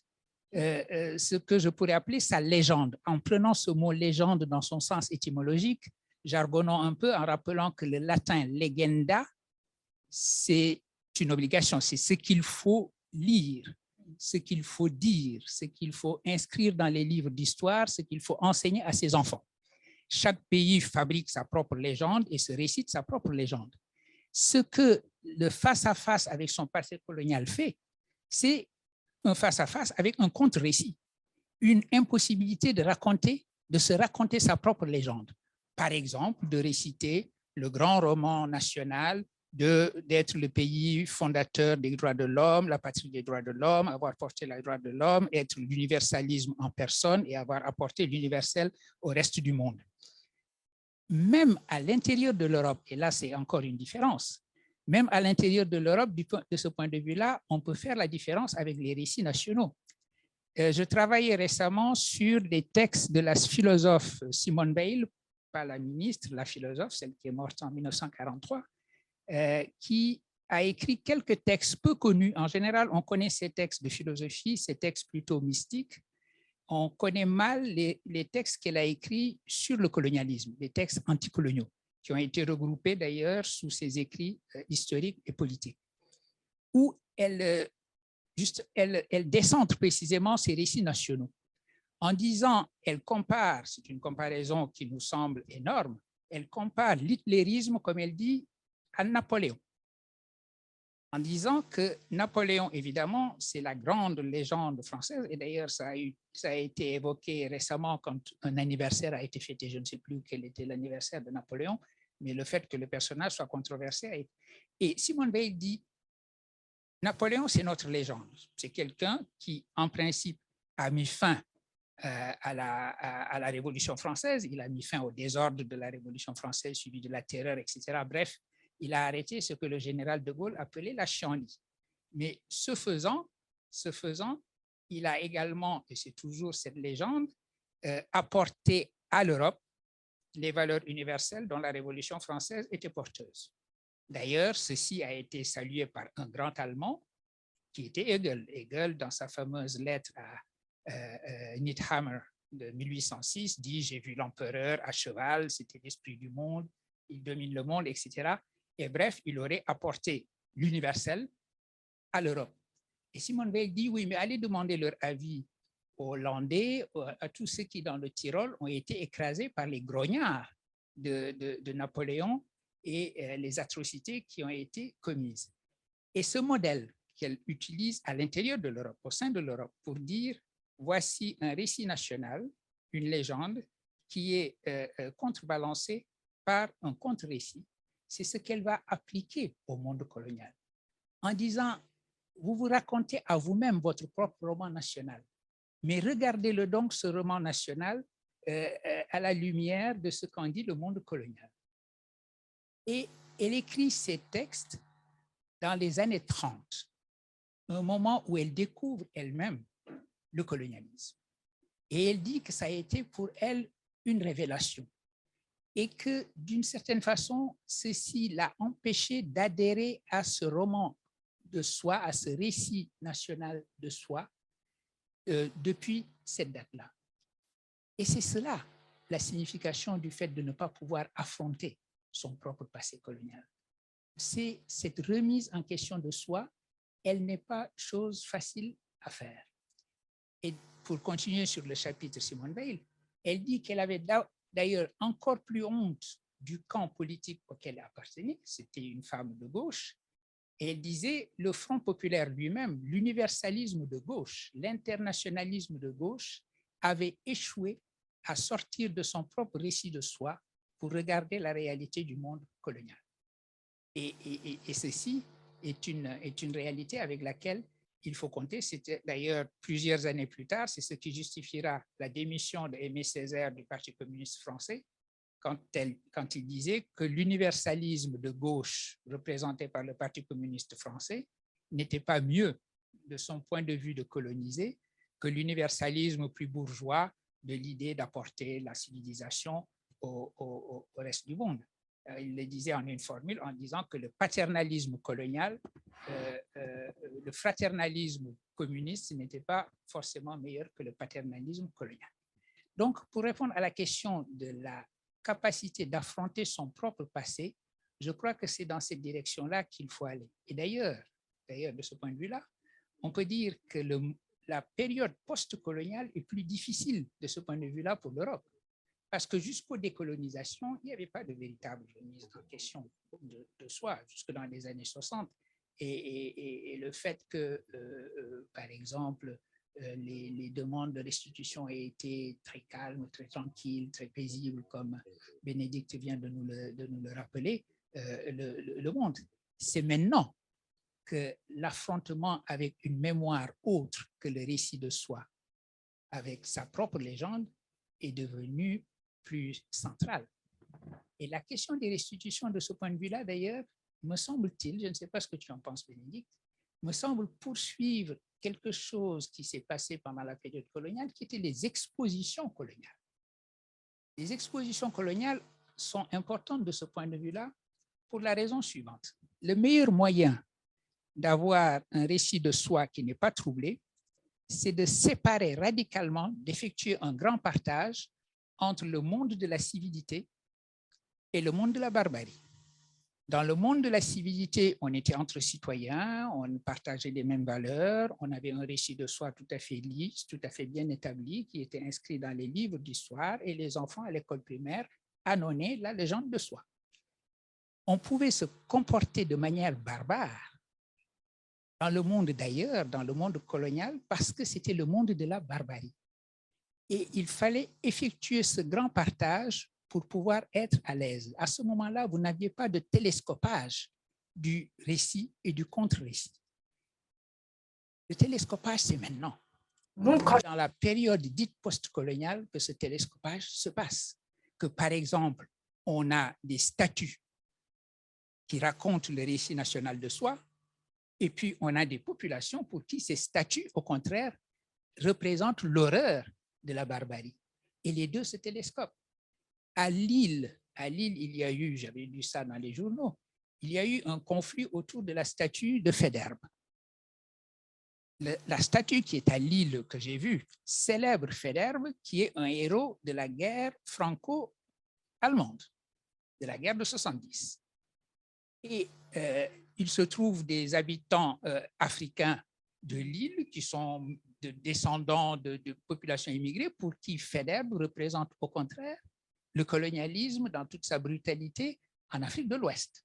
Ce que je pourrais appeler sa légende. En prenant ce mot légende dans son sens étymologique, jargonnons un peu en rappelant que le latin legenda, c'est une obligation, c'est ce qu'il faut lire, ce qu'il faut dire, ce qu'il faut inscrire dans les livres d'histoire, ce qu'il faut enseigner à ses enfants. Chaque pays fabrique sa propre légende et se récite sa propre légende. Ce que le face-à-face avec son passé colonial fait, c'est un face-à-face avec un contre-récit, une impossibilité de se raconter sa propre légende. Par exemple, de réciter le grand roman national, d'être le pays fondateur des droits de l'homme, la patrie des droits de l'homme, avoir porté les droits de l'homme, être l'universalisme en personne et avoir apporté l'universel au reste du monde. Même à l'intérieur de l'Europe, et là c'est encore une différence, même à l'intérieur de l'Europe, de ce point de vue-là, on peut faire la différence avec les récits nationaux. Je travaillais récemment sur des textes de la philosophe Simone Weil, pas la ministre, la philosophe, celle qui est morte en 1943, qui a écrit quelques textes peu connus. En général, on connaît ces textes de philosophie, ces textes plutôt mystiques. On connaît mal les textes qu'elle a écrits sur le colonialisme, les textes anticoloniaux, qui ont été regroupés d'ailleurs sous ses écrits historiques et politiques, où elle décentre précisément ses récits nationaux. En disant, elle compare, c'est une comparaison qui nous semble énorme, elle compare l'hitlérisme, comme elle dit, à Napoléon. en disant que Napoléon, évidemment, c'est la grande légende française, et d'ailleurs, ça a été évoqué récemment quand un anniversaire a été fêté, je ne sais plus quel était l'anniversaire de Napoléon, mais le fait que le personnage soit controversé. Et Simone Veil dit, Napoléon, c'est notre légende, c'est quelqu'un qui, en principe, a mis fin à la Révolution française, il a mis fin au désordre de la Révolution française, suivi de la terreur, etc. Bref, il a arrêté ce que le général de Gaulle appelait la chienlit. Mais ce faisant, il a également, et c'est toujours cette légende, apporté à l'Europe les valeurs universelles dont la Révolution française était porteuse. D'ailleurs, ceci a été salué par un grand Allemand qui était Hegel. Hegel, dans sa fameuse lettre à Niethammer de 1806, dit « J'ai vu l'empereur à cheval, c'était l'esprit du monde, il domine le monde, etc. » Et bref, il aurait apporté l'universel à l'Europe. Et Simone Veil dit « Oui, mais allez demander leur avis aux Hollandais, à tous ceux qui, dans le Tyrol, ont été écrasés par les grognards de Napoléon et les atrocités qui ont été commises. » Et ce modèle qu'elle utilise à l'intérieur de l'Europe, au sein de l'Europe, pour dire voici un récit national, une légende qui est contrebalancée par un contre-récit. C'est ce qu'elle va appliquer au monde colonial en disant vous vous racontez à vous-même votre propre roman national, mais regardez-le donc, ce roman national, à la lumière de ce qu'en dit le monde colonial. Et elle écrit ces textes dans les années 30, un moment où elle découvre elle-même le colonialisme. Et elle dit que ça a été pour elle une révélation et que d'une certaine façon, ceci l'a empêché d'adhérer à ce roman de soi, à ce récit national de soi, depuis cette date-là. Et c'est cela, la signification du fait de ne pas pouvoir affronter son propre passé colonial. C'est cette remise en question de soi, elle n'est pas chose facile à faire. Et pour continuer sur le chapitre Simone Veil, elle dit qu'elle avait d'ailleurs encore plus honte du camp politique auquel elle appartenait, c'était une femme de gauche, et elle disait le Front populaire lui-même, l'universalisme de gauche, l'internationalisme de gauche avait échoué à sortir de son propre récit de soi pour regarder la réalité du monde colonial. Et ceci est une réalité avec laquelle il faut compter. C'était d'ailleurs plusieurs années plus tard, c'est ce qui justifiera la démission d'Aimé Césaire du Parti communiste français, quand il disait que l'universalisme de gauche représenté par le Parti communiste français n'était pas mieux de son point de vue de coloniser que l'universalisme plus bourgeois de l'idée d'apporter la civilisation au reste du monde. Il le disait en une formule en disant que le paternalisme colonial, le fraternalisme communiste n'était pas forcément meilleur que le paternalisme colonial. Donc, pour répondre à la question de la capacité d'affronter son propre passé, je crois que c'est dans cette direction-là qu'il faut aller. Et d'ailleurs, de ce point de vue-là, on peut dire que la période post-coloniale est plus difficile de ce point de vue-là pour l'Europe. Parce que jusqu'aux décolonisations, il n'y avait pas de véritable remise en question de soi, jusque dans les années 60. Et le fait que, par exemple, les demandes de restitution aient été très calmes, très tranquilles, très paisibles, comme Bénédicte vient de nous le rappeler, le monde. C'est maintenant que l'affrontement avec une mémoire autre que le récit de soi, avec sa propre légende, est devenu plus centrale. Et la question des restitutions de ce point de vue-là, d'ailleurs, me semble-t-il, je ne sais pas ce que tu en penses, Bénédicte, me semble poursuivre quelque chose qui s'est passé pendant la période coloniale, qui étaient les expositions coloniales. Les expositions coloniales sont importantes de ce point de vue-là pour la raison suivante. Le meilleur moyen d'avoir un récit de soi qui n'est pas troublé, c'est de séparer radicalement, d'effectuer un grand partage entre le monde de la civilité et le monde de la barbarie. Dans le monde de la civilité, on était entre citoyens, on partageait les mêmes valeurs, on avait un récit de soi tout à fait lisse, tout à fait bien établi, qui était inscrit dans les livres d'histoire, et les enfants à l'école primaire annonnaient la légende de soi. On pouvait se comporter de manière barbare dans le monde d'ailleurs, dans le monde colonial, parce que c'était le monde de la barbarie. Et il fallait effectuer ce grand partage pour pouvoir être à l'aise. À ce moment-là, vous n'aviez pas de télescopage du récit et du contre-récit. Le télescopage, c'est maintenant. Dans la période dite post-coloniale que ce télescopage se passe. Que par exemple, on a des statues qui racontent le récit national de soi, et puis on a des populations pour qui ces statues, au contraire, représentent l'horreur de la barbarie. Et les deux se télescopent. À Lille, il y a eu, j'avais lu ça dans les journaux, il y a eu un conflit autour de la statue de Faidherbe. La statue qui est à Lille, que j'ai vue, célèbre Faidherbe, qui est un héros de la guerre franco-allemande, de la guerre de 70. Et il se trouve des habitants africains de Lille qui sont descendants de populations immigrées pour qui Faidherbe représente au contraire le colonialisme dans toute sa brutalité en Afrique de l'Ouest.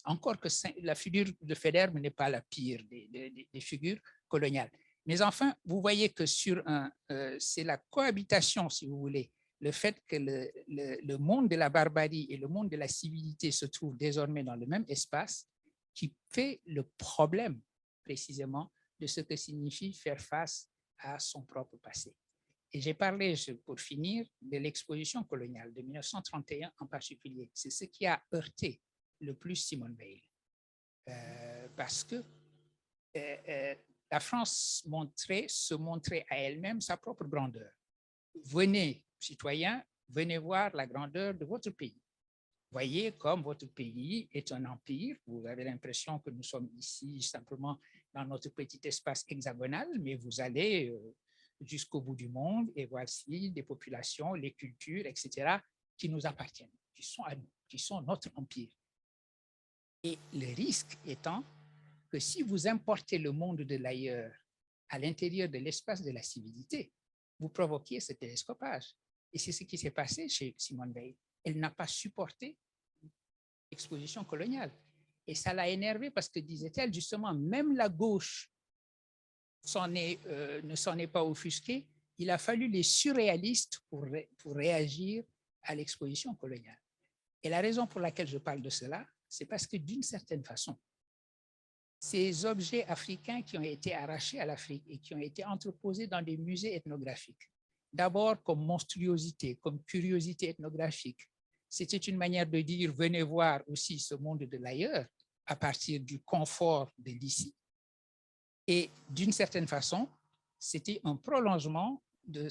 Encore que la figure de Faidherbe n'est pas la pire des figures coloniales. Mais enfin, vous voyez que c'est la cohabitation, si vous voulez, le fait que le monde de la barbarie et le monde de la civilité se trouvent désormais dans le même espace qui fait le problème précisément de ce que signifie faire face à son propre passé. Et j'ai parlé, pour finir, de l'exposition coloniale de 1931 en particulier. C'est ce qui a heurté le plus Simone Veil. Parce que la France se montrait à elle-même sa propre grandeur. Venez, citoyens, venez voir la grandeur de votre pays. Voyez comme votre pays est un empire. Vous avez l'impression que nous sommes ici simplement dans notre petit espace hexagonal, mais vous allez jusqu'au bout du monde et voici des populations, les cultures, etc., qui nous appartiennent, qui sont à nous, qui sont notre empire. Et le risque étant que si vous importez le monde de l'ailleurs à l'intérieur de l'espace de la civilité, vous provoquez ce télescopage. Et c'est ce qui s'est passé chez Simone Veil. Elle n'a pas supporté l'exposition coloniale. Et ça l'a énervée parce que, disait-elle, justement, même la gauche ne s'en est pas offusquée. Il a fallu les surréalistes pour réagir à l'exposition coloniale. Et la raison pour laquelle je parle de cela, c'est parce que d'une certaine façon, ces objets africains qui ont été arrachés à l'Afrique et qui ont été entreposés dans des musées ethnographiques, d'abord comme monstruosité, comme curiosité ethnographique, c'était une manière de dire, venez voir aussi ce monde de l'ailleurs à partir du confort de l'ici. Et d'une certaine façon, c'était un prolongement de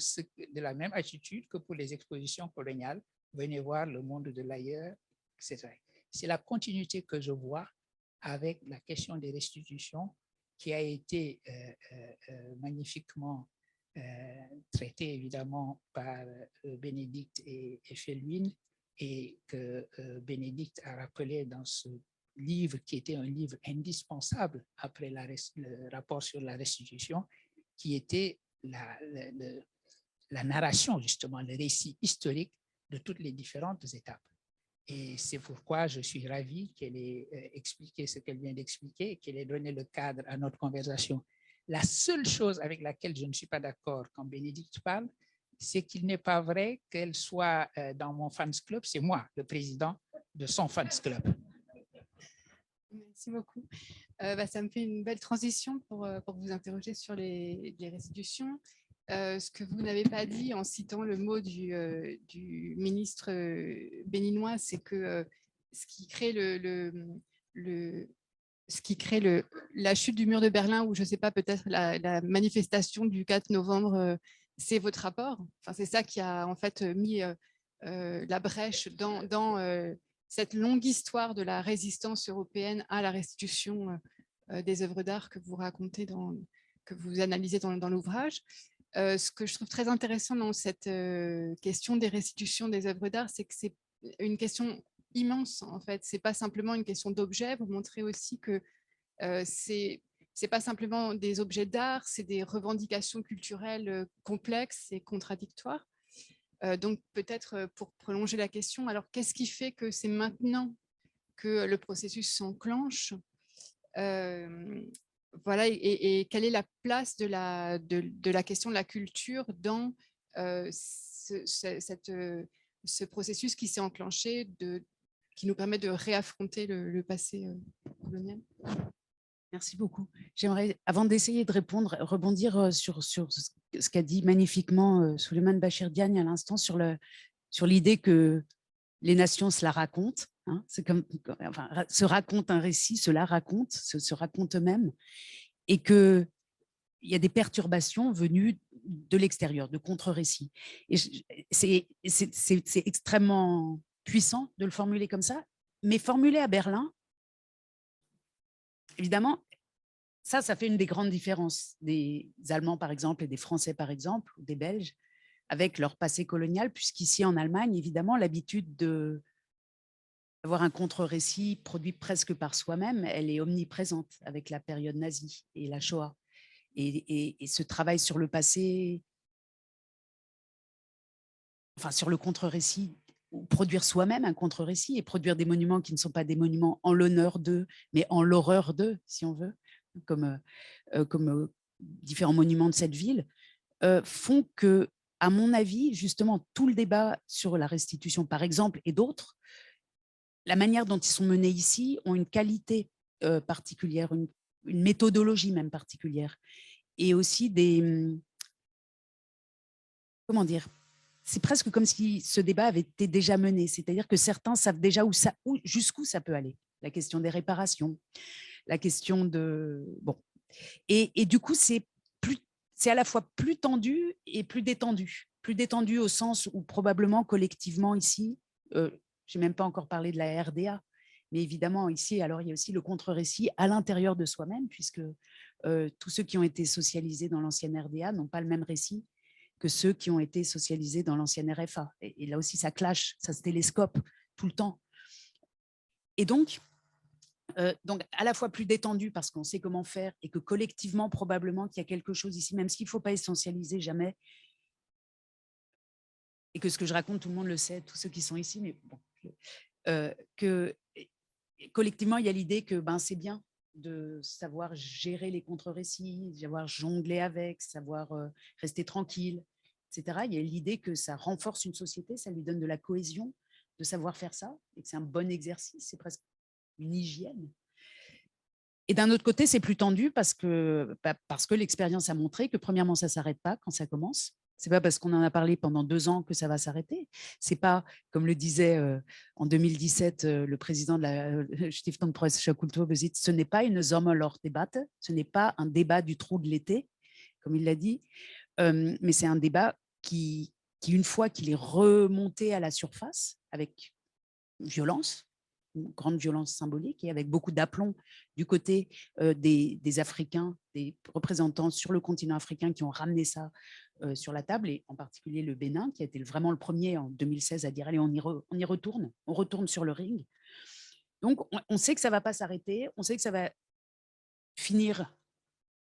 la même attitude que pour les expositions coloniales, venez voir le monde de l'ailleurs, etc. C'est la continuité que je vois avec la question des restitutions qui a été magnifiquement traitée évidemment par Bénédicte et Felwine, et que Bénédicte a rappelé dans ce livre qui était un livre indispensable après le rapport sur la restitution, qui était la narration, justement, le récit historique de toutes les différentes étapes. Et c'est pourquoi je suis ravi qu'elle ait expliqué ce qu'elle vient d'expliquer et qu'elle ait donné le cadre à notre conversation. La seule chose avec laquelle je ne suis pas d'accord quand Bénédicte parle, c'est qu'il n'est pas vrai qu'elle soit dans mon fans club. C'est moi, le président de son fans club. Merci beaucoup. Ça me fait une belle transition pour vous interroger sur les restitutions. Ce que vous n'avez pas dit en citant le mot du ministre béninois, c'est que ce qui crée la chute du mur de Berlin, ou je ne sais pas, peut-être la manifestation du 4 novembre, c'est votre rapport. Enfin, c'est ça qui a en fait mis la brèche dans cette longue histoire de la résistance européenne à la restitution des œuvres d'art que vous racontez, que vous analysez dans l'ouvrage. Ce que je trouve très intéressant dans cette question des restitutions des œuvres d'art, c'est que c'est une question immense, en fait. Ce n'est pas simplement une question d'objets. Vous montrez aussi que ce n'est pas simplement des objets d'art, c'est des revendications culturelles complexes et contradictoires. Donc, peut-être pour prolonger la question, alors qu'est-ce qui fait que c'est maintenant que le processus s'enclenche voilà, et quelle est la place de la question de la culture dans ce processus qui s'est enclenché, qui nous permet de réaffronter le passé colonial. Merci beaucoup. J'aimerais, avant d'essayer de répondre, rebondir sur ce qu'a dit magnifiquement Souleymane Bachir Diagne à l'instant sur l'idée que les nations se la racontent. Hein, c'est comme, enfin, se racontent un récit, se la racontent, se racontent eux-mêmes, et qu'il y a des perturbations venues de l'extérieur, de contre-récits. Et c'est extrêmement puissant de le formuler comme ça, mais formulé à Berlin, évidemment, ça fait une des grandes différences des Allemands, par exemple, et des Français, par exemple, ou des Belges, avec leur passé colonial, puisqu'ici, en Allemagne, évidemment, l'habitude d'avoir un contre-récit produit presque par soi-même, elle est omniprésente avec la période nazie et la Shoah. Et ce travail sur le passé, enfin, sur le contre-récit, produire soi-même un contre-récit et produire des monuments qui ne sont pas des monuments en l'honneur d'eux, mais en l'horreur d'eux, si on veut, comme différents monuments de cette ville, font que, à mon avis, justement, tout le débat sur la restitution, par exemple, et d'autres, la manière dont ils sont menés ici ont une qualité particulière, une méthodologie même particulière, et aussi comment dire, c'est presque comme si ce débat avait été déjà mené, c'est-à-dire que certains savent déjà jusqu'où ça peut aller, la question des réparations, la question de... Bon. Et du coup, c'est à la fois plus tendu et plus détendu au sens où probablement collectivement ici, je n'ai même pas encore parlé de la RDA, mais évidemment ici, alors il y a aussi le contre-récit à l'intérieur de soi-même, puisque tous ceux qui ont été socialisés dans l'ancienne RDA n'ont pas le même récit que ceux qui ont été socialisés dans l'ancienne RFA. Et là aussi, ça clash, ça se télescope tout le temps. Et donc à la fois plus détendu parce qu'on sait comment faire et que collectivement, probablement qu'il y a quelque chose ici, même s'il ne faut pas essentialiser jamais, et que ce que je raconte, tout le monde le sait, tous ceux qui sont ici, mais bon, que collectivement, il y a l'idée que c'est bien de savoir gérer les contre-récits, savoir jongler avec, savoir rester tranquille, etc. Il y a l'idée que ça renforce une société, ça lui donne de la cohésion, de savoir faire ça, et que c'est un bon exercice, c'est presque une hygiène. Et d'un autre côté, c'est plus tendu parce que l'expérience a montré que premièrement, ça ne s'arrête pas quand ça commence. Ce n'est pas parce qu'on en a parlé pendant 2 ans que ça va s'arrêter. Ce n'est pas, comme le disait en 2017 le président de la Stiftung Preußischer Kulturbesitz, ce n'est pas une Sommerloch-Debatte, ce n'est pas un débat du trou de l'été, comme il l'a dit, mais c'est un débat qui, une fois qu'il est remonté à la surface, avec violence, une grande violence symbolique et avec beaucoup d'aplomb du côté des Africains, des représentants sur le continent africain qui ont ramené ça sur la table, et en particulier le Bénin, qui a été vraiment le premier en 2016 à dire « allez, on y retourne, on retourne sur le ring ». Donc, on sait que ça ne va pas s'arrêter, on sait que ça va finir,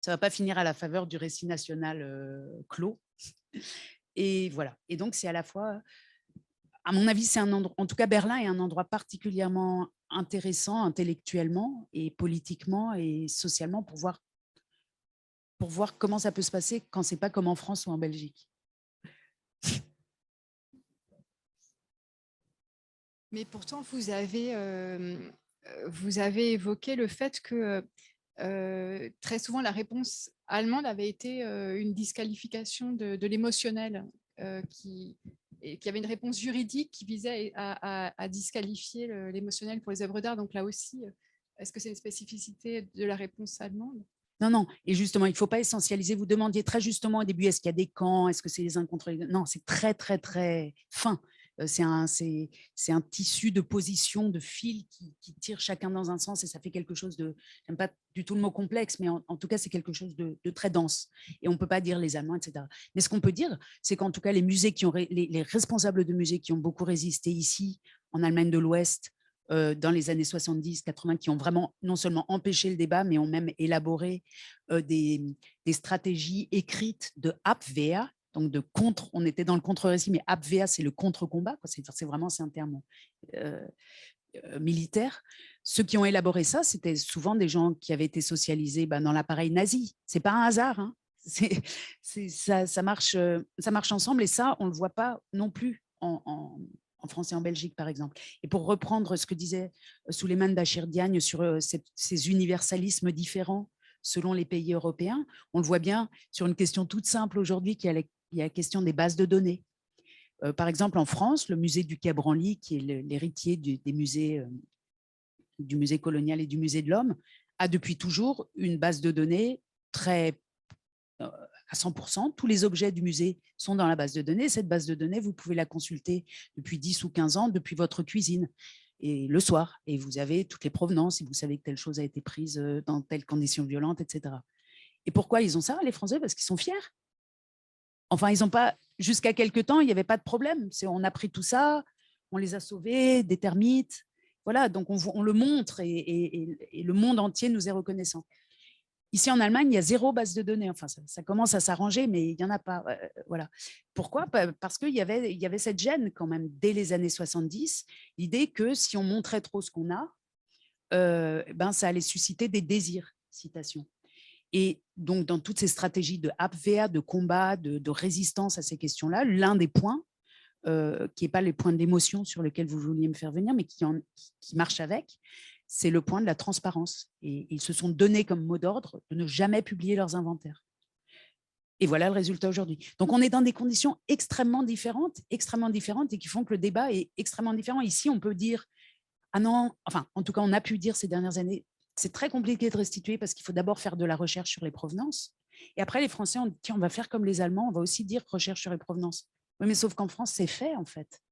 ça ne va pas finir à la faveur du récit national clos. Et voilà. Et donc, c'est à la fois... À mon avis, c'est un endroit, en tout cas Berlin est un endroit particulièrement intéressant intellectuellement et politiquement et socialement pour voir comment ça peut se passer quand c'est pas comme en France ou en Belgique. Mais pourtant, vous avez évoqué le fait que très souvent la réponse allemande avait été une disqualification de l'émotionnel et qu'il y avait une réponse juridique qui visait à disqualifier l'émotionnel pour les œuvres d'art. Donc là aussi, est-ce que c'est une spécificité de la réponse allemande ? Non. Et justement, il ne faut pas essentialiser. Vous demandiez très justement au début, est-ce qu'il y a des camps ? Est-ce que c'est les uns contre les autres ? Non, c'est très, très, très fin. C'est un tissu de positions, de fils qui tirent chacun dans un sens et ça fait quelque chose de, j'aime pas du tout le mot complexe, mais en tout cas, c'est quelque chose de très dense. Et on ne peut pas dire les Allemands, etc. Mais ce qu'on peut dire, c'est qu'en tout cas, les musées les responsables de musées qui ont beaucoup résisté ici, en Allemagne de l'Ouest, dans les années 70-80, qui ont vraiment non seulement empêché le débat, mais ont même élaboré des stratégies écrites de Abwehr, donc de contre, on était dans le contre-récit, mais Abwehr, c'est le contre-combat, c'est vraiment un terme militaire, ceux qui ont élaboré ça, c'était souvent des gens qui avaient été socialisés dans l'appareil nazi. Ce n'est pas un hasard. Hein. Ça marche ensemble et ça, on ne le voit pas non plus en France et en Belgique, par exemple. Et pour reprendre ce que disait Souleymane Bachir Diagne sur ces universalismes différents selon les pays européens, on le voit bien sur une question toute simple aujourd'hui, qui est la question des bases de données. Par exemple, en France, le musée du Quai Branly, qui est l'héritier des musées, du musée colonial et du musée de l'Homme, a depuis toujours une base de données très à 100%. Tous les objets du musée sont dans la base de données. Cette base de données, vous pouvez la consulter depuis 10 ou 15 ans, depuis votre cuisine, et le soir. Et vous avez toutes les provenances, et vous savez que telle chose a été prise dans telles conditions violentes, etc. Et pourquoi ils ont ça, les Français? Parce qu'ils sont fiers. Enfin, ils n'ont pas, jusqu'à quelque temps, il n'y avait pas de problème. On a pris tout ça, on les a sauvés des termites. Voilà, donc on le montre et le monde entier nous est reconnaissant. Ici, en Allemagne, il y a 0 base de données. Enfin, ça commence à s'arranger, mais il n'y en a pas. Voilà. Pourquoi? Parce qu'il y avait cette gêne quand même, dès les années 70, l'idée que si on montrait trop ce qu'on a, ça allait susciter des désirs, citation. Et donc, dans toutes ces stratégies de Abwehr, de combat, de résistance à ces questions-là, l'un des points, qui n'est pas les points d'émotion sur lesquels vous vouliez me faire venir, mais qui marche avec, c'est le point de la transparence. Et ils se sont donnés comme mot d'ordre de ne jamais publier leurs inventaires. Et voilà le résultat aujourd'hui. Donc, on est dans des conditions extrêmement différentes et qui font que le débat est extrêmement différent. Ici, on peut dire, ah non, enfin, en tout cas, on a pu dire ces dernières années, c'est très compliqué de restituer parce qu'il faut d'abord faire de la recherche sur les provenances. Et après, les Français ont dit, tiens, on va faire comme les Allemands, on va aussi dire recherche sur les provenances. Oui, mais sauf qu'en France, c'est fait, en fait.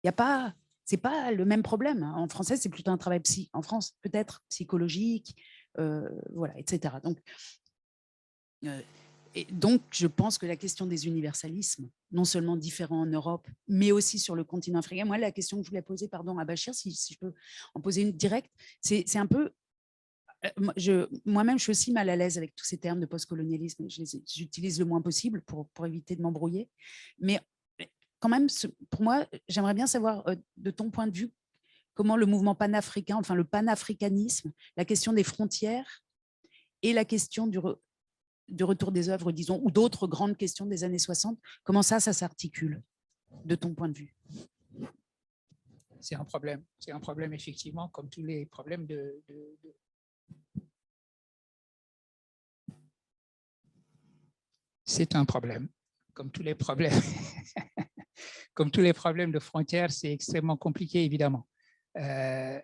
Il n'y a pas... C'est pas le même problème. En français, c'est plutôt un travail en France, peut-être psychologique, voilà, etc. Donc, je pense que la question des universalismes, non seulement différents en Europe, mais aussi sur le continent africain. Moi, la question que je voulais poser, pardon, à Bachir, si je peux en poser une directe, c'est un peu... Moi-même, je suis aussi mal à l'aise avec tous ces termes de postcolonialisme. J'utilise le moins possible pour éviter de m'embrouiller. Mais quand même, pour moi, j'aimerais bien savoir, de ton point de vue, comment le mouvement panafricain, enfin le panafricanisme, la question des frontières et la question du retour des œuvres, disons, ou d'autres grandes questions des années 60, comment ça s'articule, de ton point de vue? C'est un problème effectivement, comme tous les problèmes C'est un problème, comme tous les problèmes. Comme tous les problèmes de frontières, c'est extrêmement compliqué, évidemment. La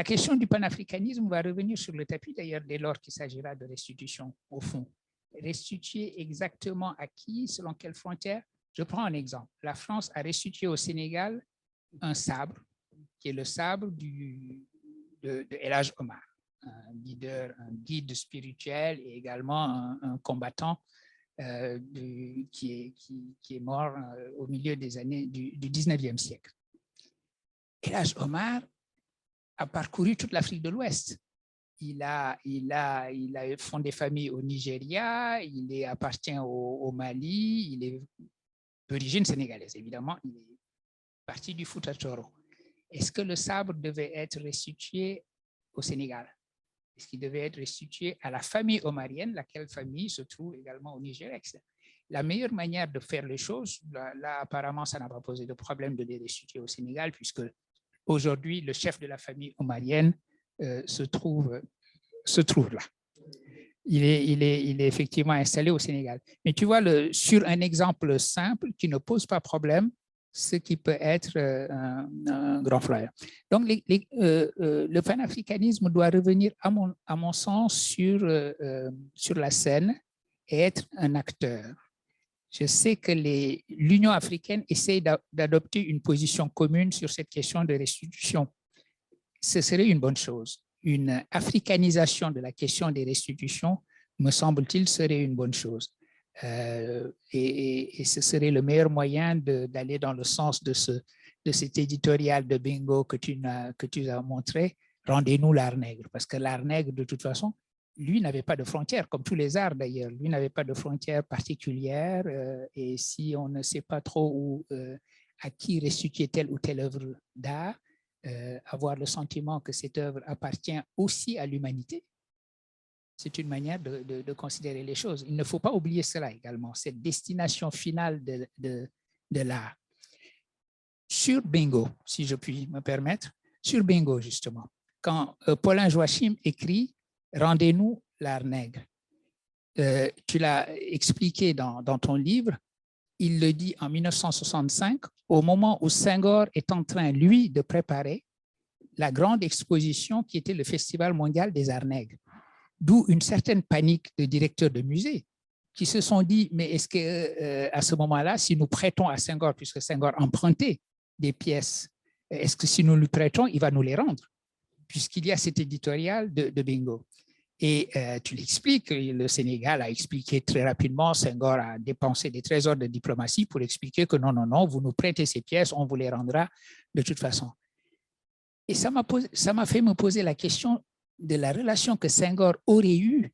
question du panafricanisme va revenir sur le tapis, d'ailleurs, dès lors qu'il s'agira de restitution, au fond. Restituer exactement à qui, selon quelles frontières? Je prends un exemple. La France a restitué au Sénégal un sabre, qui est le sabre de El Hadj Omar, un guide spirituel et également un combattant qui est mort au milieu des années du 19e siècle. El Hadj Omar a parcouru toute l'Afrique de l'Ouest. Il a fondé famille au Nigeria, il appartient au Mali, il est d'origine sénégalaise, évidemment, il est parti du Fouta Toro. Est-ce que le sabre devait être restitué au Sénégal? Est-ce qu'il devait être restitué à la famille omarienne, laquelle famille se trouve également au Nigeria? La meilleure manière de faire les choses, là apparemment, ça n'a pas posé de problème de les restituer au Sénégal, puisque aujourd'hui, le chef de la famille omarienne se trouve là. Il est effectivement installé au Sénégal. Mais tu vois, sur un exemple simple qui ne pose pas problème, ce qui peut être un grand frère. Donc, le panafricanisme doit revenir, à mon sens, sur la scène et être un acteur. Je sais que l'Union africaine essaie d'adopter une position commune sur cette question de restitution. Ce serait une bonne chose. Une africanisation de la question des restitutions, me semble-t-il, serait une bonne chose. Et ce serait le meilleur moyen d'aller dans le sens de cet éditorial de Bingo que tu as montré, rendez-nous l'art nègre, parce que l'art nègre, de toute façon, lui n'avait pas de frontières, comme tous les arts d'ailleurs, lui n'avait pas de frontières particulières, et si on ne sait pas trop à qui restituer telle ou telle œuvre d'art, avoir le sentiment que cette œuvre appartient aussi à l'humanité. C'est une manière de considérer les choses. Il ne faut pas oublier cela également, cette destination finale de l'art. Sur Bingo, si je puis me permettre, sur Bingo justement, quand Paulin Joachim écrit « Rendez-nous l'art nègre », tu l'as expliqué dans ton livre, il le dit en 1965, au moment où Senghor est en train, lui, de préparer la grande exposition qui était le Festival mondial des arts nègres. D'où une certaine panique de directeurs de musées qui se sont dit, mais est-ce qu'à ce moment-là, si nous prêtons à Senghor, puisque Senghor empruntait des pièces, est-ce que si nous lui prêtons, il va nous les rendre, puisqu'il y a cet éditorial de Bingo. Et tu l'expliques, le Sénégal a expliqué très rapidement, Senghor a dépensé des trésors de diplomatie pour expliquer que non, non, non, vous nous prêtez ces pièces, on vous les rendra de toute façon. Et ça m'a fait me poser la question de la relation que Senghor aurait eue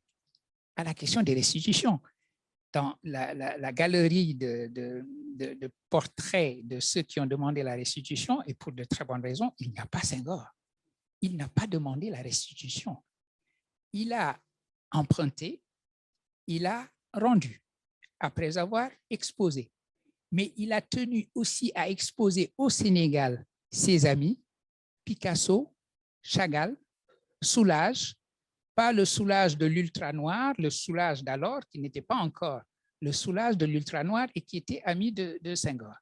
à la question des restitutions. Dans la galerie de portraits de ceux qui ont demandé la restitution, et pour de très bonnes raisons, il n'y a pas Senghor. Il n'a pas demandé la restitution. Il a emprunté, il a rendu, après avoir exposé. Mais il a tenu aussi à exposer au Sénégal ses amis, Picasso, Chagall, Soulages, pas le Soulages de l'ultra-noir, le Soulages d'alors, qui n'était pas encore le Soulages de l'ultra-noir et qui était ami de Senghor.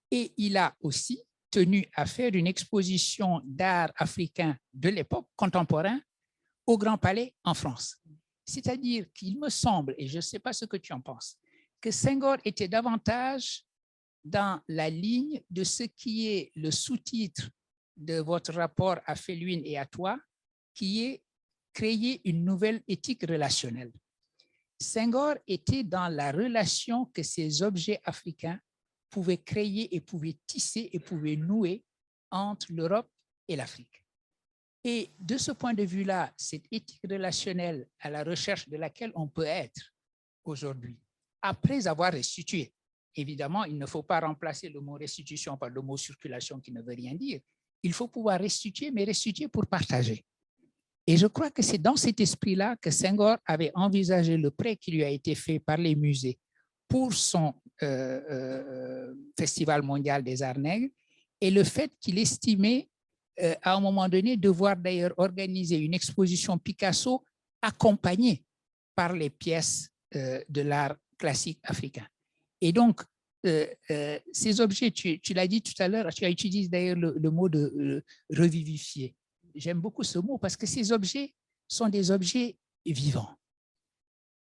Et il a aussi tenu à faire une exposition d'art africain de l'époque, contemporain, au Grand Palais en France. C'est-à-dire qu'il me semble, et je ne sais pas ce que tu en penses, que Senghor était davantage dans la ligne de ce qui est le sous-titre de votre rapport à Felwine et à toi, qui est créer une nouvelle éthique relationnelle. Senghor était dans la relation que ces objets africains pouvaient créer et pouvaient tisser et pouvaient nouer entre l'Europe et l'Afrique. Et de ce point de vue-là, cette éthique relationnelle à la recherche de laquelle on peut être aujourd'hui, après avoir restitué, évidemment, il ne faut pas remplacer le mot restitution par le mot circulation qui ne veut rien dire. Il faut pouvoir restituer, mais restituer pour partager. Et je crois que c'est dans cet esprit-là que Senghor avait envisagé le prêt qui lui a été fait par les musées pour son Festival mondial des arts nègres et le fait qu'il estimait à un moment donné devoir d'ailleurs organiser une exposition Picasso accompagnée par les pièces de l'art classique africain. Et donc, ces objets, tu l'as dit tout à l'heure, tu as utilisé d'ailleurs le mot de revivifier. J'aime beaucoup ce mot parce que ces objets sont des objets vivants.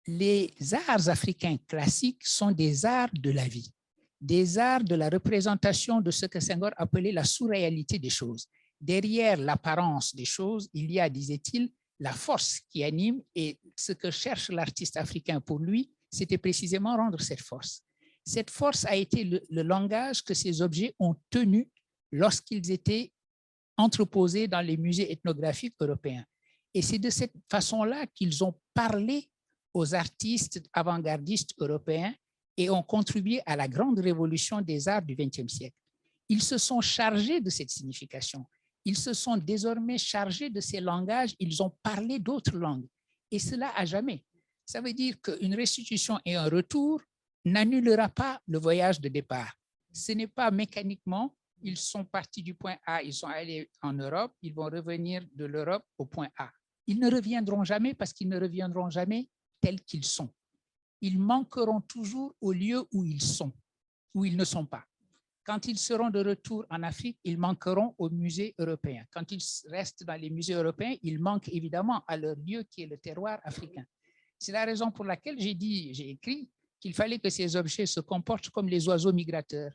Les arts africains classiques sont des arts de la vie, des arts de la représentation de ce que Senghor appelait la sous-réalité des choses. Derrière l'apparence des choses, il y a, disait-il, la force qui anime, et ce que cherche l'artiste africain pour lui, c'était précisément rendre cette force. Cette force a été le langage que ces objets ont tenu lorsqu'ils étaient entreposés dans les musées ethnographiques européens. Et c'est de cette façon-là qu'ils ont parlé aux artistes avant-gardistes européens et ont contribué à la grande révolution des arts du XXe siècle. Ils se sont chargés de cette signification. Ils se sont désormais chargés de ces langages. Ils ont parlé d'autres langues. Et cela à jamais. Ça veut dire qu'une restitution et un retour n'annulera pas le voyage de départ. Ce n'est pas mécaniquement, ils sont partis du point A, ils sont allés en Europe, ils vont revenir de l'Europe au point A. Ils ne reviendront jamais parce qu'ils ne reviendront jamais tels qu'ils sont. Ils manqueront toujours au lieu où ils sont, où ils ne sont pas. Quand ils seront de retour en Afrique, ils manqueront aux musées européens. Quand ils restent dans les musées européens, ils manquent évidemment à leur lieu qui est le terroir africain. C'est la raison pour laquelle j'ai écrit qu'il fallait que ces objets se comportent comme les oiseaux migrateurs.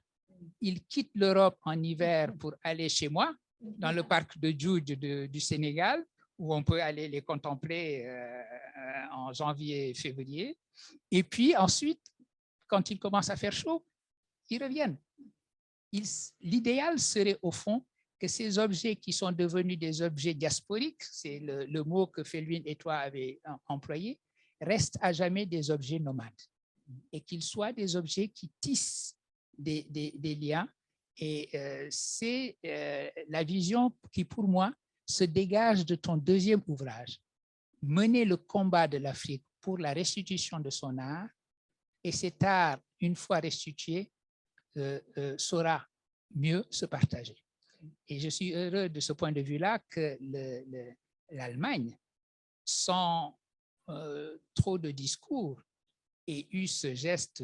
Ils quittent l'Europe en hiver pour aller chez moi, dans le parc de Djoudj du Sénégal, où on peut aller les contempler en janvier et février. Et puis ensuite, quand il commence à faire chaud, ils reviennent. L'idéal serait au fond que ces objets qui sont devenus des objets diasporiques, c'est le mot que Felwine et toi avez employé, restent à jamais des objets nomades et qu'ils soient des objets qui tissent des liens Et c'est la vision qui, pour moi, se dégage de ton deuxième ouvrage. Mener le combat de l'Afrique pour la restitution de son art, et cet art, une fois restitué, saura mieux se partager. Et je suis heureux de ce point de vue-là que l'Allemagne, sans trop de discours, ait eu ce geste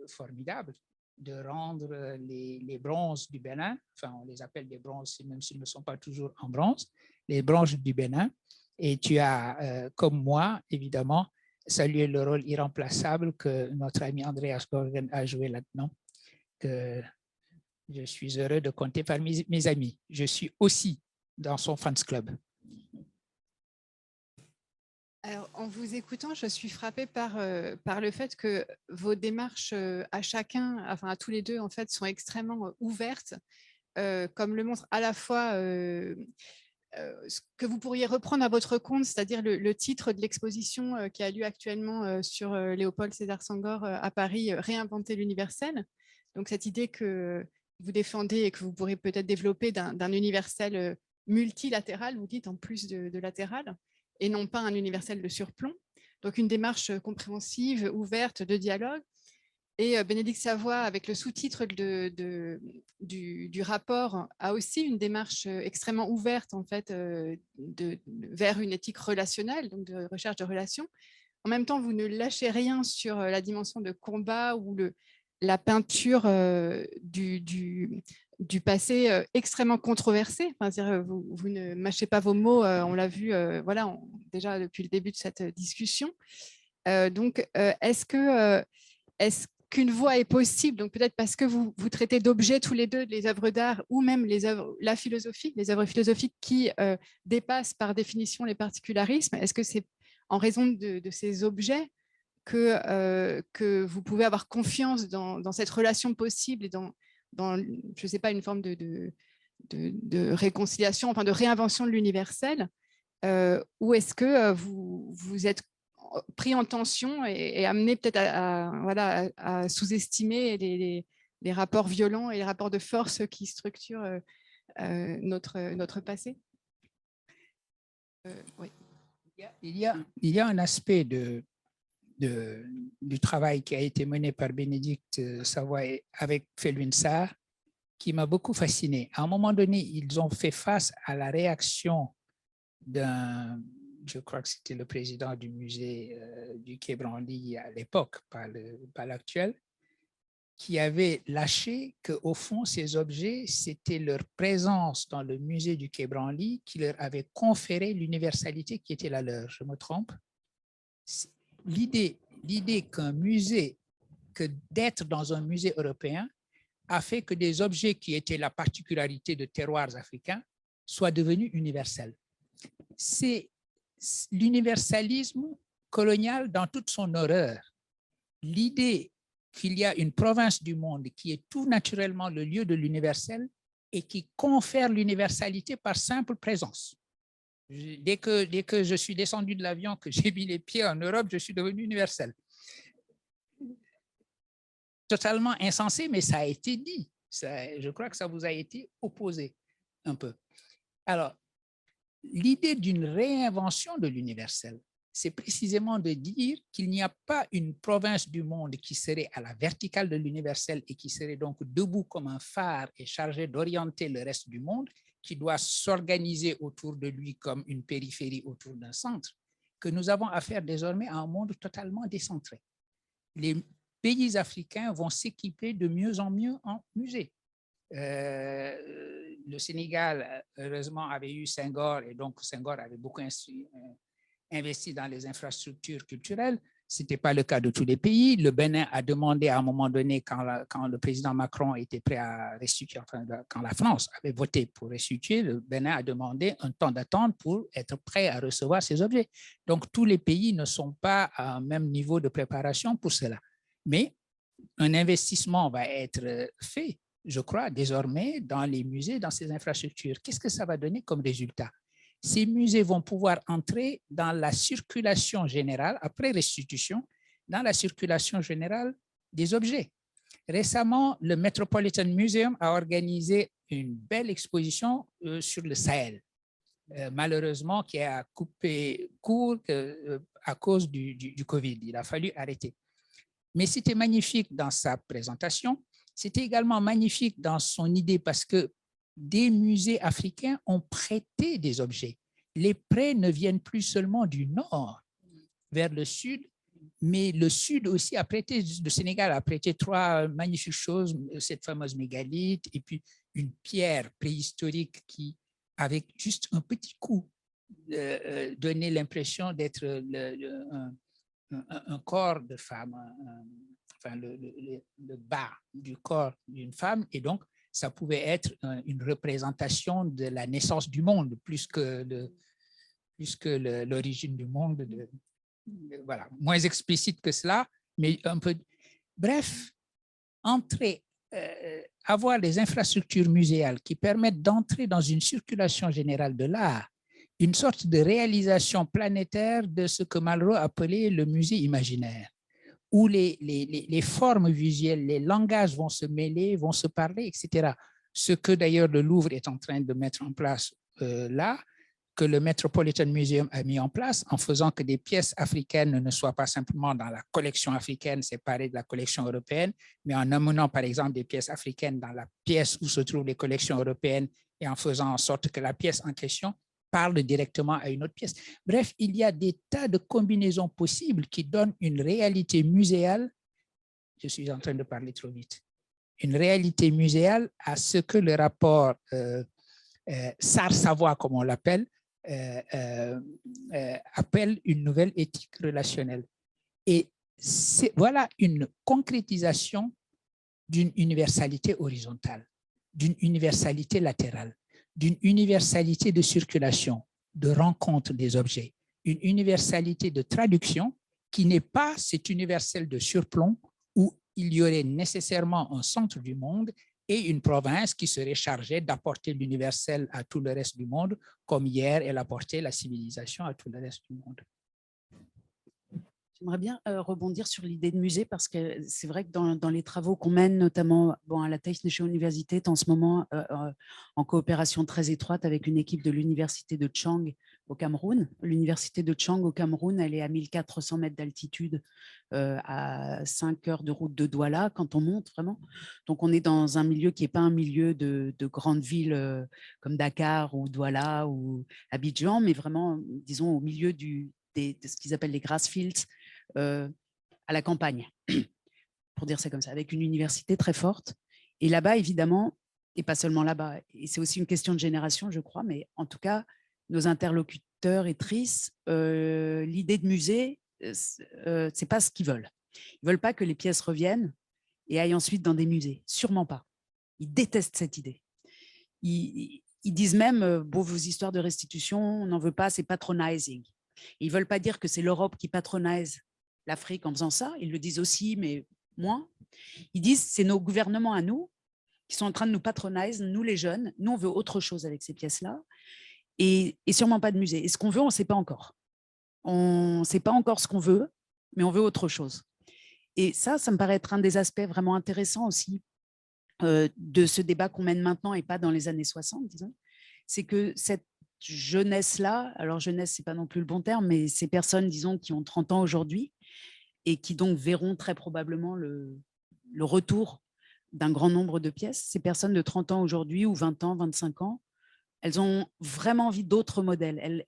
formidable de rendre les bronzes du Bénin, enfin on les appelle des bronzes même s'ils ne sont pas toujours en bronze, les bronzes du Bénin. Et tu as, comme moi, évidemment, salué le rôle irremplaçable que notre ami Andreas Gorgen a joué là-dedans, que je suis heureux de compter parmi mes amis. Je suis aussi dans son fans club. Alors, en vous écoutant, je suis frappée par le fait que vos démarches à chacun, enfin à tous les deux, en fait, sont extrêmement ouvertes, comme le montre à la fois ce que vous pourriez reprendre à votre compte, c'est-à-dire le titre de l'exposition qui a lieu actuellement sur Léopold Sédar Senghor à Paris, Réinventer l'universel. Donc, cette idée que vous défendez et que vous pourrez peut-être développer d'un universel multilatéral, vous dites, en plus de latéral, et non pas un universel de surplomb. Donc, une démarche compréhensive, ouverte, de dialogue. Et Bénédicte Savoie, avec le sous-titre du rapport, a aussi une démarche extrêmement ouverte en fait, vers une éthique relationnelle, donc de recherche de relations. En même temps, vous ne lâchez rien sur la dimension de combat ou la peinture du passé extrêmement controversé. Enfin, vous ne mâchez pas vos mots, on l'a vu voilà, déjà depuis le début de cette discussion. Donc, est-ce qu'une voie est possible, donc peut-être parce que vous traitez d'objets tous les deux, les œuvres d'art ou même la philosophie, les œuvres philosophiques qui dépassent par définition les particularismes, est-ce que c'est en raison de ces objets que vous pouvez avoir confiance dans cette relation possible et dans je ne sais pas, une forme de réconciliation, enfin de réinvention de l'universel, ou est-ce que vous êtes pris en tension et amené peut-être à sous-estimer les rapports violents et les rapports de force qui structurent notre passé? Oui. Il y a un aspect du travail qui a été mené par Bénédicte Savoie avec Felwine Sarr qui m'a beaucoup fasciné. À un moment donné, ils ont fait face à la réaction je crois que c'était le président du musée du Quai Branly à l'époque, pas l'actuel, qui avait lâché qu'au fond, ces objets, c'était leur présence dans le musée du Quai Branly qui leur avait conféré l'universalité qui était la leur. Je me trompe? L'idée qu'un musée, que d'être dans un musée européen a fait que des objets qui étaient la particularité de terroirs africains soient devenus universels. C'est l'universalisme colonial dans toute son horreur. L'idée qu'il y a une province du monde qui est tout naturellement le lieu de l'universel et qui confère l'universalité par simple présence. Dès que je suis descendu de l'avion, que j'ai mis les pieds en Europe, je suis devenu universel. Totalement insensé, mais ça a été dit. Je crois que ça vous a été opposé un peu. Alors, l'idée d'une réinvention de l'universel, c'est précisément de dire qu'il n'y a pas une province du monde qui serait à la verticale de l'universel et qui serait donc debout comme un phare et chargé d'orienter le reste du monde, qui doit s'organiser autour de lui comme une périphérie autour d'un centre, que nous avons affaire désormais à un monde totalement décentré. Les pays africains vont s'équiper de mieux en mieux en musées. Le Sénégal, heureusement, avait eu Senghor et donc Senghor avait beaucoup investi dans les infrastructures culturelles. Ce n'était pas le cas de tous les pays. Le Bénin a demandé à un moment donné, quand le président Macron était prêt à restituer, enfin, quand la France avait voté pour restituer, le Bénin a demandé un temps d'attente pour être prêt à recevoir ces objets. Donc, tous les pays ne sont pas à un même niveau de préparation pour cela. Mais un investissement va être fait, je crois, désormais dans les musées, dans ces infrastructures. Qu'est-ce que ça va donner comme résultat? Ces musées vont pouvoir entrer dans la circulation générale, après restitution, dans la circulation générale des objets. Récemment, le Metropolitan Museum a organisé une belle exposition sur le Sahel, malheureusement qui a coupé court à cause du Covid. Il a fallu arrêter. Mais c'était magnifique dans sa présentation. C'était également magnifique dans son idée parce que des musées africains ont prêté des objets. Les prêts ne viennent plus seulement du nord vers le sud, mais le sud aussi a prêté, le Sénégal a prêté 3 magnifiques choses, cette fameuse mégalithe et puis une pierre préhistorique qui, avec juste un petit coup, donnait l'impression d'être un corps de femme, enfin le bas du corps d'une femme, et donc ça pouvait être une représentation de la naissance du monde, plus que l'origine du monde, voilà, moins explicite que cela, mais un peu. Bref, avoir des infrastructures muséales qui permettent d'entrer dans une circulation générale de l'art, une sorte de réalisation planétaire de ce que Malraux appelait le musée imaginaire, où les formes visuelles, les langages vont se mêler, vont se parler, etc. Ce que d'ailleurs le Louvre est en train de mettre en place là, que le Metropolitan Museum a mis en place en faisant que des pièces africaines ne soient pas simplement dans la collection africaine séparée de la collection européenne, mais en amenant par exemple des pièces africaines dans la pièce où se trouvent les collections européennes et en faisant en sorte que la pièce en question parle directement à une autre pièce. Bref, il y a des tas de combinaisons possibles qui donnent une réalité muséale. Je suis en train de parler trop vite. Une réalité muséale à ce que le rapport Sarr-Savoie, comme on l'appelle, appelle une nouvelle éthique relationnelle. Et voilà une concrétisation d'une universalité horizontale, d'une universalité latérale, d'une universalité de circulation, de rencontre des objets, une universalité de traduction qui n'est pas cet universel de surplomb où il y aurait nécessairement un centre du monde et une province qui serait chargée d'apporter l'universel à tout le reste du monde, comme hier, elle apportait la civilisation à tout le reste du monde. J'aimerais bien rebondir sur l'idée de musée parce que c'est vrai que dans les travaux qu'on mène, notamment à la Technische Universität en ce moment, en coopération très étroite avec une équipe de l'université de Tchang au Cameroun. L'université de Tchang au Cameroun, elle est à 1400 mètres d'altitude, à 5 heures de route de Douala quand on monte vraiment. Donc on est dans un milieu qui n'est pas un milieu de grandes villes comme Dakar ou Douala ou Abidjan, mais vraiment, disons, au milieu de ce qu'ils appellent les grass fields, à la campagne, pour dire ça comme ça, avec une université très forte. Et là-bas, évidemment, et pas seulement là-bas, et c'est aussi une question de génération, je crois, mais en tout cas, nos interlocuteurs et trices, l'idée de musée, c'est pas ce qu'ils veulent. Ils veulent pas que les pièces reviennent et aillent ensuite dans des musées. Sûrement pas. Ils détestent cette idée. Ils disent même, vos histoires de restitution, on n'en veut pas, c'est patronizing. Ils ne veulent pas dire que c'est l'Europe qui patronise l'Afrique en faisant ça. Ils le disent aussi, mais moins. Ils disent c'est nos gouvernements à nous qui sont en train de nous patroniser, nous les jeunes. Nous, on veut autre chose avec ces pièces-là. Et sûrement pas de musée. Et ce qu'on veut, on ne sait pas encore. On ne sait pas encore ce qu'on veut, mais on veut autre chose. Et ça me paraît être un des aspects vraiment intéressants aussi de ce débat qu'on mène maintenant et pas dans les années 60, disons. C'est que cette jeunesse-là, alors jeunesse, ce n'est pas non plus le bon terme, mais ces personnes, disons, qui ont 30 ans aujourd'hui et qui donc verront très probablement le retour d'un grand nombre de pièces, ces personnes de 30 ans aujourd'hui ou 20 ans, 25 ans, elles ont vraiment envie d'autres modèles.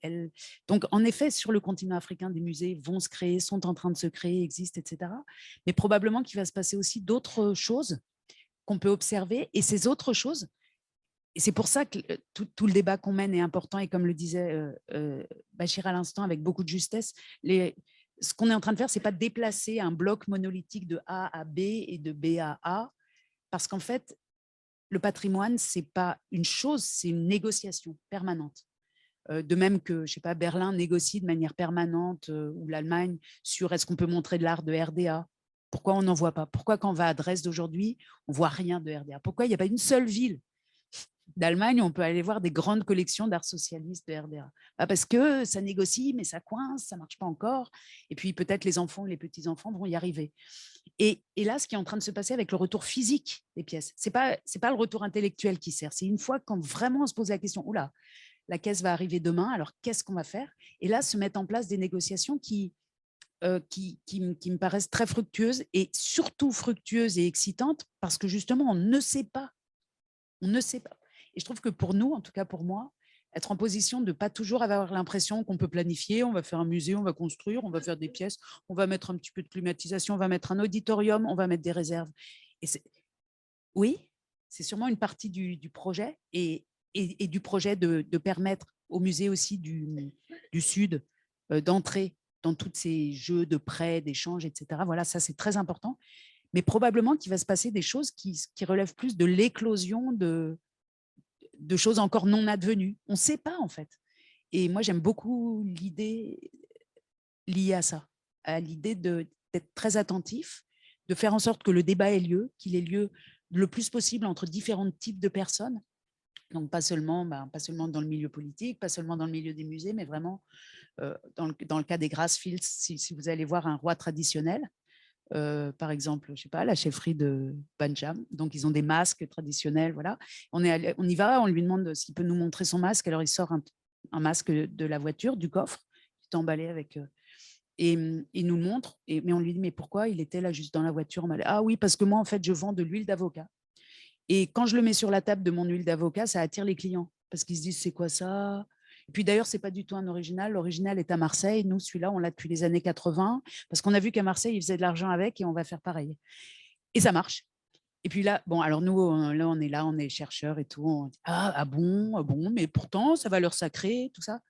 Donc, en effet, sur le continent africain, des musées vont se créer, sont en train de se créer, existent, etc. Mais probablement qu'il va se passer aussi d'autres choses qu'on peut observer. Et ces autres choses, et c'est pour ça que tout le débat qu'on mène est important. Et comme le disait Bachir à l'instant, avec beaucoup de justesse, ce qu'on est en train de faire, ce n'est pas déplacer un bloc monolithique de A à B et de B à A, parce qu'en fait, le patrimoine, ce n'est pas une chose, c'est une négociation permanente. De même que, je sais pas, Berlin négocie de manière permanente, ou l'Allemagne, sur est-ce qu'on peut montrer de l'art de RDA. Pourquoi on n'en voit pas? Pourquoi quand on va à Dresde aujourd'hui, on ne voit rien de RDA? Pourquoi il n'y a pas une seule ville d'Allemagne, on peut aller voir des grandes collections d'art socialiste de RDA. Parce que ça négocie, mais ça coince, ça ne marche pas encore. Et puis peut-être les enfants ou les petits-enfants vont y arriver. Et là, ce qui est en train de se passer avec le retour physique des pièces, ce n'est pas le retour intellectuel qui sert. C'est une fois quand vraiment on se pose la question, oula, la caisse va arriver demain, alors qu'est-ce qu'on va faire? Et là, se mettent en place des négociations qui me paraissent très fructueuses et surtout fructueuses et excitantes parce que justement, on ne sait pas. On ne sait pas. Et je trouve que pour nous, en tout cas pour moi, être en position de ne pas toujours avoir l'impression qu'on peut planifier, on va faire un musée, on va construire, on va faire des pièces, on va mettre un petit peu de climatisation, on va mettre un auditorium, on va mettre des réserves. Et oui, c'est sûrement une partie du projet et du projet de permettre au musée aussi du Sud d'entrer dans tous ces jeux de prêts, d'échanges, etc. Voilà, ça c'est très important. Mais probablement qu'il va se passer des choses qui relèvent plus de l'éclosion de choses encore non advenues. On ne sait pas, en fait. Et moi, j'aime beaucoup l'idée liée à ça, à l'idée d'être très attentif, de faire en sorte que le débat ait lieu, qu'il ait lieu le plus possible entre différents types de personnes. Donc, pas seulement dans le milieu politique, pas seulement dans le milieu des musées, mais vraiment dans le cas des Grassfields, si vous allez voir un roi traditionnel, par exemple, je sais pas, la chefferie de Banjam. Donc, ils ont des masques traditionnels, voilà. On y va, on lui demande s'il peut nous montrer son masque. Alors, il sort un masque de la voiture, du coffre, qui est emballé avec... et il nous le montre, mais on lui dit, mais pourquoi il était là juste dans la voiture? Ah oui, parce que moi, en fait, je vends de l'huile d'avocat. Et quand je le mets sur la table de mon huile d'avocat, ça attire les clients, parce qu'ils se disent, c'est quoi ça? Et puis d'ailleurs, ce n'est pas du tout un original. L'original est à Marseille. Nous, celui-là, on l'a depuis les années 80, parce qu'on a vu qu'à Marseille, ils faisaient de l'argent avec et on va faire pareil. Et ça marche. Et puis là, bon, alors nous, là, on est chercheurs et tout. On dit, ah bon, mais pourtant, ça va leur sacré, tout ça.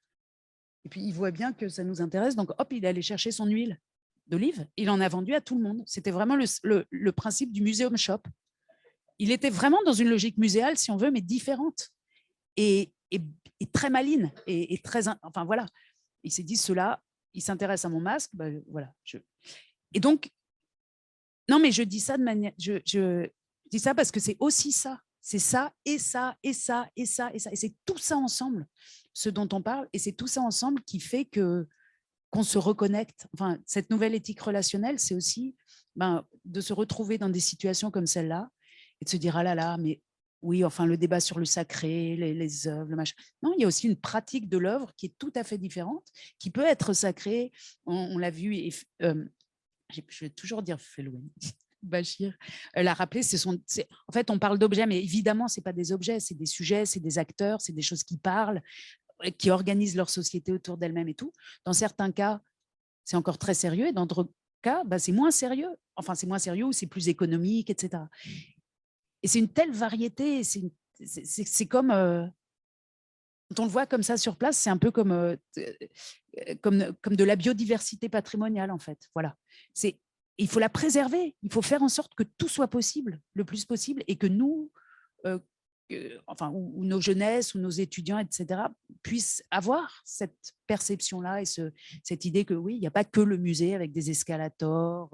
Et puis, il voit bien que ça nous intéresse. Donc, hop, il est allé chercher son huile d'olive. Il en a vendu à tout le monde. C'était vraiment le principe du museum shop. Il était vraiment dans une logique muséale, si on veut, mais différente. Et très maline et très, enfin voilà, il s'est dit cela, il s'intéresse à mon masque, ben, voilà. Et donc, non, mais je dis ça de manière, je dis ça parce que c'est aussi ça, c'est ça et ça et ça et ça et ça, et c'est tout ça ensemble, ce dont on parle, et c'est tout ça ensemble qui fait qu'on se reconnecte. Enfin, cette nouvelle éthique relationnelle, c'est aussi de se retrouver dans des situations comme celle-là et de se dire ah là là, mais oui, enfin, le débat sur le sacré, les œuvres, le machin. Non, il y a aussi une pratique de l'œuvre qui est tout à fait différente, qui peut être sacrée. On l'a vu, et, je vais toujours dire Fellouen, Bachir l'a rappelé. En fait, on parle d'objets, mais évidemment, ce n'est pas des objets, c'est des sujets, c'est des acteurs, c'est des choses qui parlent, qui organisent leur société autour d'elles-mêmes et tout. Dans certains cas, c'est encore très sérieux, et dans d'autres cas, c'est moins sérieux. Enfin, c'est moins sérieux ou c'est plus économique, etc. Et c'est une telle variété, c'est comme, quand on le voit comme ça sur place, c'est un peu comme de la biodiversité patrimoniale, en fait. Voilà. Il faut la préserver, il faut faire en sorte que tout soit possible, le plus possible, et que nous, enfin, ou nos jeunesses, ou nos étudiants, etc., puissent avoir cette perception-là et cette idée que oui, il n'y a pas que le musée avec des escalators,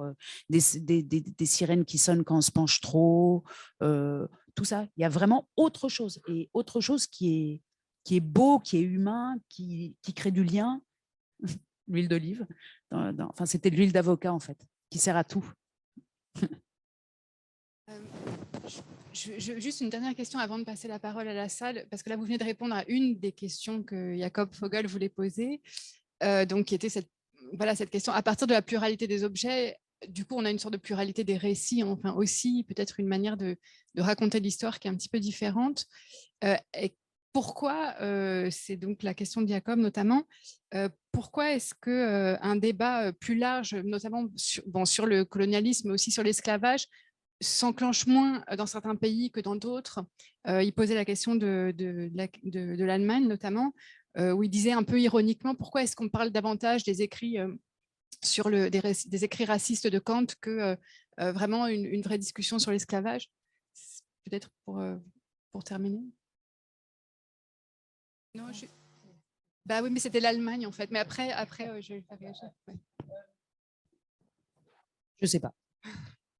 des sirènes qui sonnent quand on se penche trop, tout ça. Il y a vraiment autre chose, et autre chose qui est beau, qui est humain, qui crée du lien. L'huile d'olive, enfin, c'était de l'huile d'avocat, en fait, qui sert à tout. Juste une dernière question avant de passer la parole à la salle, parce que là, vous venez de répondre à une des questions que Jakob Fogel voulait poser, donc qui était cette question. À partir de la pluralité des objets, du coup, on a une sorte de pluralité des récits, enfin aussi peut-être une manière de raconter l'histoire qui est un petit peu différente. Et pourquoi, c'est donc la question de Jakob notamment, pourquoi est-ce qu'un débat plus large, notamment sur le colonialisme, mais aussi sur l'esclavage, s'enclenche moins dans certains pays que dans d'autres? Il posait la question de l'Allemagne notamment, où il disait un peu ironiquement, pourquoi est-ce qu'on parle davantage des écrits des écrits racistes de Kant que vraiment une vraie discussion sur l'esclavage? Peut-être pour terminer. Non, bah oui, mais c'était l'Allemagne en fait. Mais après je vais réagir. Ouais. Je sais pas.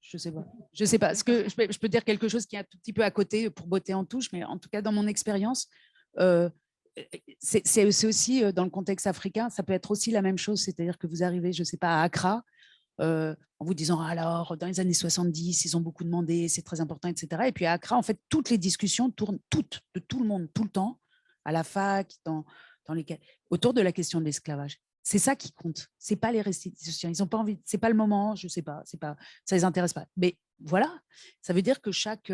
Je sais pas. Je sais pas. Est-ce que je peux dire quelque chose qui est un tout petit peu à côté pour botter en touche, mais en tout cas, dans mon expérience, c'est aussi dans le contexte africain, ça peut être aussi la même chose. C'est-à-dire que vous arrivez, je sais pas, à Accra, en vous disant alors, dans les années 70, ils ont beaucoup demandé, c'est très important, etc. Et puis à Accra, en fait, toutes les discussions tournent de tout le monde, tout le temps, à la fac, autour de la question de l'esclavage. C'est ça qui compte. C'est pas les restitutions. Ils n'ont pas envie. C'est pas le moment. Je sais pas. C'est pas. Ça les intéresse pas. Mais voilà. Ça veut dire que chaque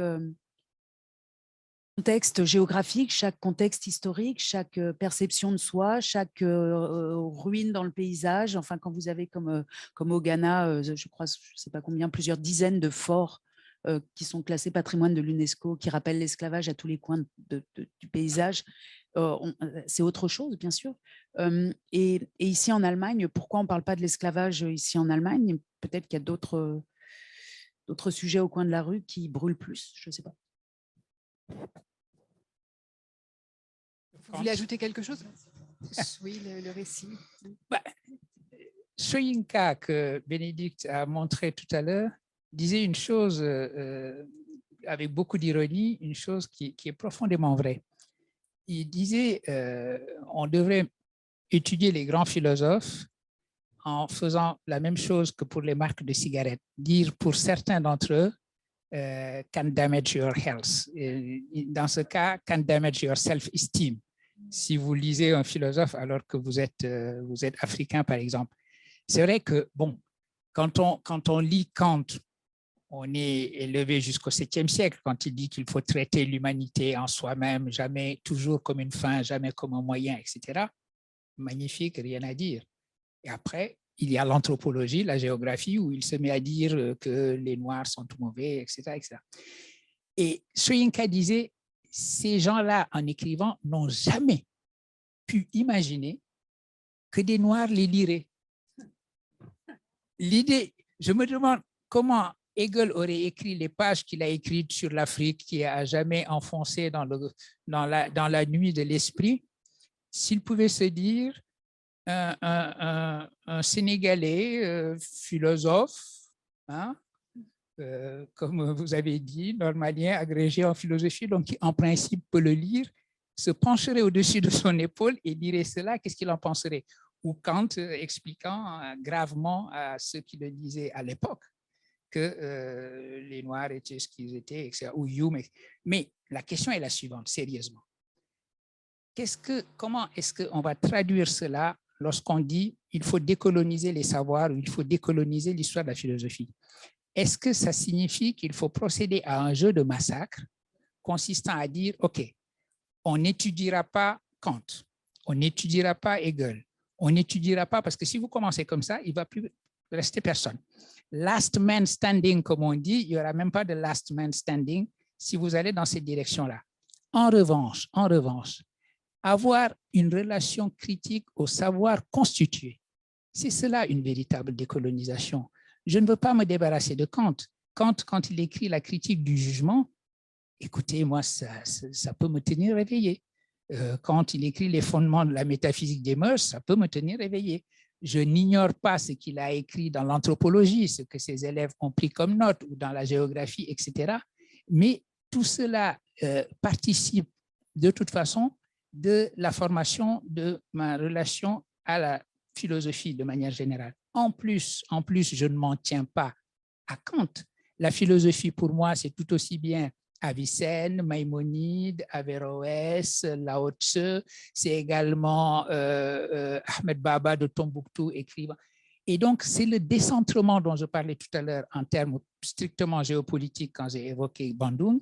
contexte géographique, chaque contexte historique, chaque perception de soi, chaque ruine dans le paysage. Enfin, quand vous avez comme au Ghana, je crois, je sais pas combien, plusieurs dizaines de forts qui sont classés patrimoine de l'UNESCO, qui rappellent l'esclavage à tous les coins du paysage. C'est autre chose, bien sûr. Et ici en Allemagne, pourquoi on ne parle pas de l'esclavage ici en Allemagne? Peut-être qu'il y a d'autres sujets au coin de la rue qui brûlent plus, je ne sais pas. Vous voulez ajouter quelque chose? Oui, le récit. Soyinka, que Bénédicte a montré tout à l'heure, disait une chose avec beaucoup d'ironie, une chose qui est profondément vraie. Il disait on devrait étudier les grands philosophes en faisant la même chose que pour les marques de cigarettes. Dire pour certains d'entre eux, can damage your health. Et dans ce cas, can damage your self-esteem. Si vous lisez un philosophe alors que vous êtes africain, par exemple. C'est vrai que, bon, quand on lit Kant, on est élevé jusqu'au 7e siècle quand il dit qu'il faut traiter l'humanité en soi-même, jamais toujours comme une fin, jamais comme un moyen, etc. Magnifique, rien à dire. Et après, il y a l'anthropologie, la géographie, où il se met à dire que les Noirs sont tout mauvais, etc. etc. Et Soyinka disait, ces gens-là, en écrivant, n'ont jamais pu imaginer que des Noirs les liraient. L'idée, je me demande comment Hegel aurait écrit les pages qu'il a écrites sur l'Afrique, qui a jamais enfoncé dans la nuit de l'esprit, s'il pouvait se dire un Sénégalais philosophe, hein, comme vous avez dit, normalien, agrégé en philosophie, donc qui en principe peut le lire, se pencherait au-dessus de son épaule et dirait cela, qu'est-ce qu'il en penserait? Ou Kant expliquant gravement à ceux qui le disaient à l'époque que les Noirs étaient ce qu'ils étaient, etc. Ou Hume. Mais la question est la suivante, sérieusement. Comment est-ce qu'on va traduire cela lorsqu'on dit il faut décoloniser les savoirs ou il faut décoloniser l'histoire de la philosophie? Est-ce que ça signifie qu'il faut procéder à un jeu de massacre consistant à dire, OK, on n'étudiera pas Kant, on n'étudiera pas Hegel, on n'étudiera pas, parce que si vous commencez comme ça, il ne va plus rester personne. Last man standing, comme on dit, il n'y aura même pas de last man standing si vous allez dans cette direction-là. En revanche, avoir une relation critique au savoir constitué, c'est cela une véritable décolonisation. Je ne veux pas me débarrasser de Kant. Kant, quand il écrit la critique du jugement, écoutez, moi, ça peut me tenir éveillé. Quand il écrit les fondements de la métaphysique des mœurs, ça peut me tenir éveillé. Je n'ignore pas ce qu'il a écrit dans l'anthropologie, ce que ses élèves ont pris comme note, ou dans la géographie, etc. Mais tout cela participe de toute façon de la formation de ma relation à la philosophie de manière générale. En plus, je ne m'en tiens pas à Kant. La philosophie, pour moi, c'est tout aussi bien Avicenne, Maïmonide, Averroès, Lao Tse, c'est également Ahmed Baba de Tombouctou, écrivain. Et donc, c'est le décentrement dont je parlais tout à l'heure en termes strictement géopolitiques quand j'ai évoqué Bandung,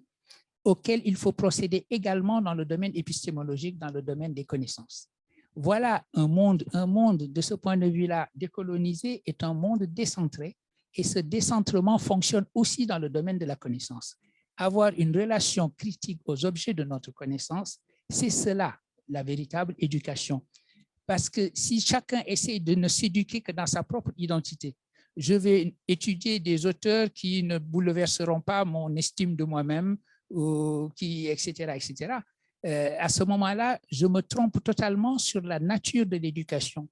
auquel il faut procéder également dans le domaine épistémologique, dans le domaine des connaissances. Voilà un monde de ce point de vue-là décolonisé est un monde décentré et ce décentrement fonctionne aussi dans le domaine de la connaissance. Avoir une relation critique aux objets de notre connaissance, c'est cela la véritable éducation. Parce que si chacun essaie de ne s'éduquer que dans sa propre identité, je vais étudier des auteurs qui ne bouleverseront pas mon estime de moi-même, etc., etc. À ce moment-là, je me trompe totalement sur la nature de l'éducation.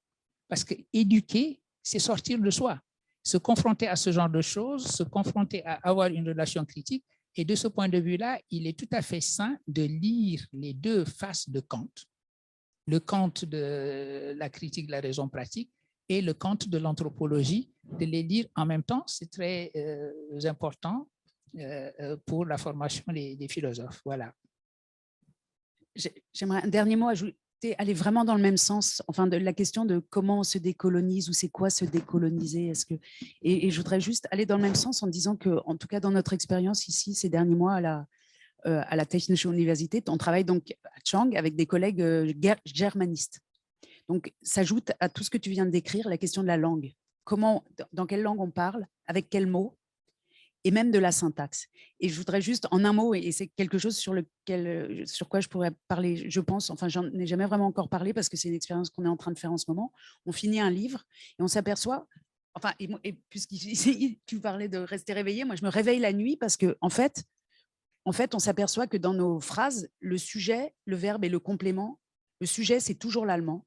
Parce que éduquer, c'est sortir de soi. se confronter à ce genre de choses, se confronter à avoir une relation critique. Et de ce point de vue-là, il est tout à fait sain de lire les deux faces de Kant, le Kant de la critique de la raison pratique et le Kant de l'anthropologie, de les lire en même temps. C'est très important pour la formation des philosophes. Voilà. J'aimerais un dernier mot ajouter, aller vraiment dans le même sens, enfin de la question de comment on se décolonise ou c'est quoi se décoloniser. Et je voudrais juste aller dans le même sens en disant que, en tout cas dans notre expérience ici ces derniers mois à la Technische Universität, on travaille donc à Chang avec des collègues germanistes. Donc s'ajoute à tout ce que tu viens de décrire la question de la langue. Comment, dans quelle langue on parle, avec quels mots, et même de la syntaxe. Et je voudrais juste, en un mot, et c'est quelque chose sur quoi je pourrais parler, je pense, enfin, j'en ai jamais vraiment encore parlé parce que c'est une expérience qu'on est en train de faire en ce moment. On finit un livre et on s'aperçoit, enfin, et puisqu'ici, tu parlais de rester réveillé, moi, je me réveille la nuit parce que, en fait, on s'aperçoit que dans nos phrases, le sujet, le verbe et le complément, le sujet, c'est toujours l'allemand.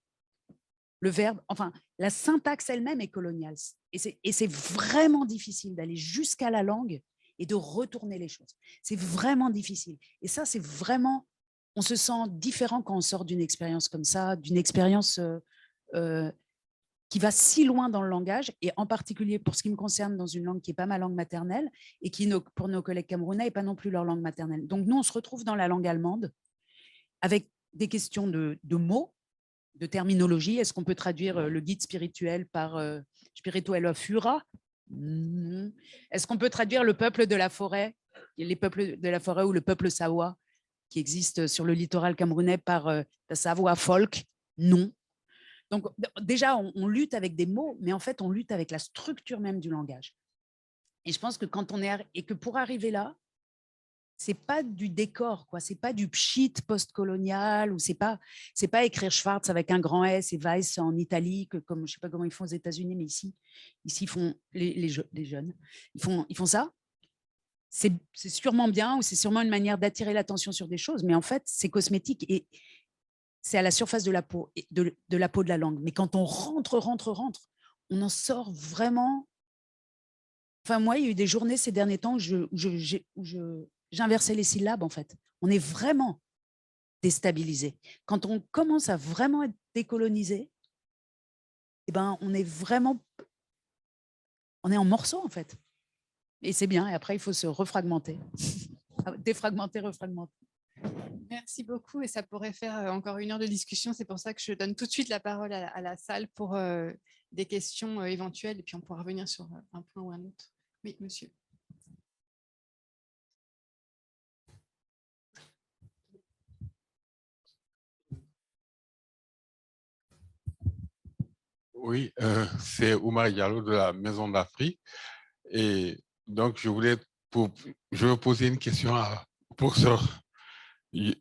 Le verbe, enfin, la syntaxe elle-même est coloniale. Et c'est vraiment difficile d'aller jusqu'à la langue et de retourner les choses. C'est vraiment difficile. Et ça, c'est vraiment, on se sent différent quand on sort d'une expérience comme ça, d'une expérience qui va si loin dans le langage, et en particulier pour ce qui me concerne dans une langue qui n'est pas ma langue maternelle, et qui, pour nos collègues camerounais, n'est pas non plus leur langue maternelle. Donc nous, on se retrouve dans la langue allemande avec des questions de mots, de terminologie. Est-ce qu'on peut traduire le guide spirituel par spirituelle Führer? Est-ce qu'on peut traduire le peuple de la forêt, les peuples de la forêt ou le peuple Sawa qui existe sur le littoral camerounais par Savoie folk? Non. Donc déjà, on lutte avec des mots, mais en fait, on lutte avec la structure même du langage. Et je pense que quand on est, et que pour arriver là, c'est pas du décor, quoi. C'est pas du pchit post-colonial, ou c'est pas écrire Schwarz avec un grand S et Weiss en italique, comme je sais pas comment ils font aux États-Unis, mais ici ils font les jeunes, ils font ça. C'est sûrement bien, ou c'est sûrement une manière d'attirer l'attention sur des choses, mais en fait c'est cosmétique et c'est à la surface de la peau, de la peau de la langue. Mais quand on rentre, on en sort vraiment. Enfin, moi, il y a eu des journées ces derniers temps où j'inversais les syllabes, en fait. On est vraiment déstabilisé. Quand on commence à vraiment être décolonisé, eh ben, on est en morceaux, en fait. Et c'est bien. Et après, il faut se refragmenter. Défragmenter, refragmenter. Merci beaucoup. Et ça pourrait faire encore 1 heure de discussion. C'est pour ça que je donne tout de suite la parole à la salle pour des questions éventuelles. Et puis, on pourra revenir sur un point ou un autre. Oui, monsieur. Oui, c'est Oumar Diallo de la Maison d'Afrique. Et donc, je veux poser une question à professeur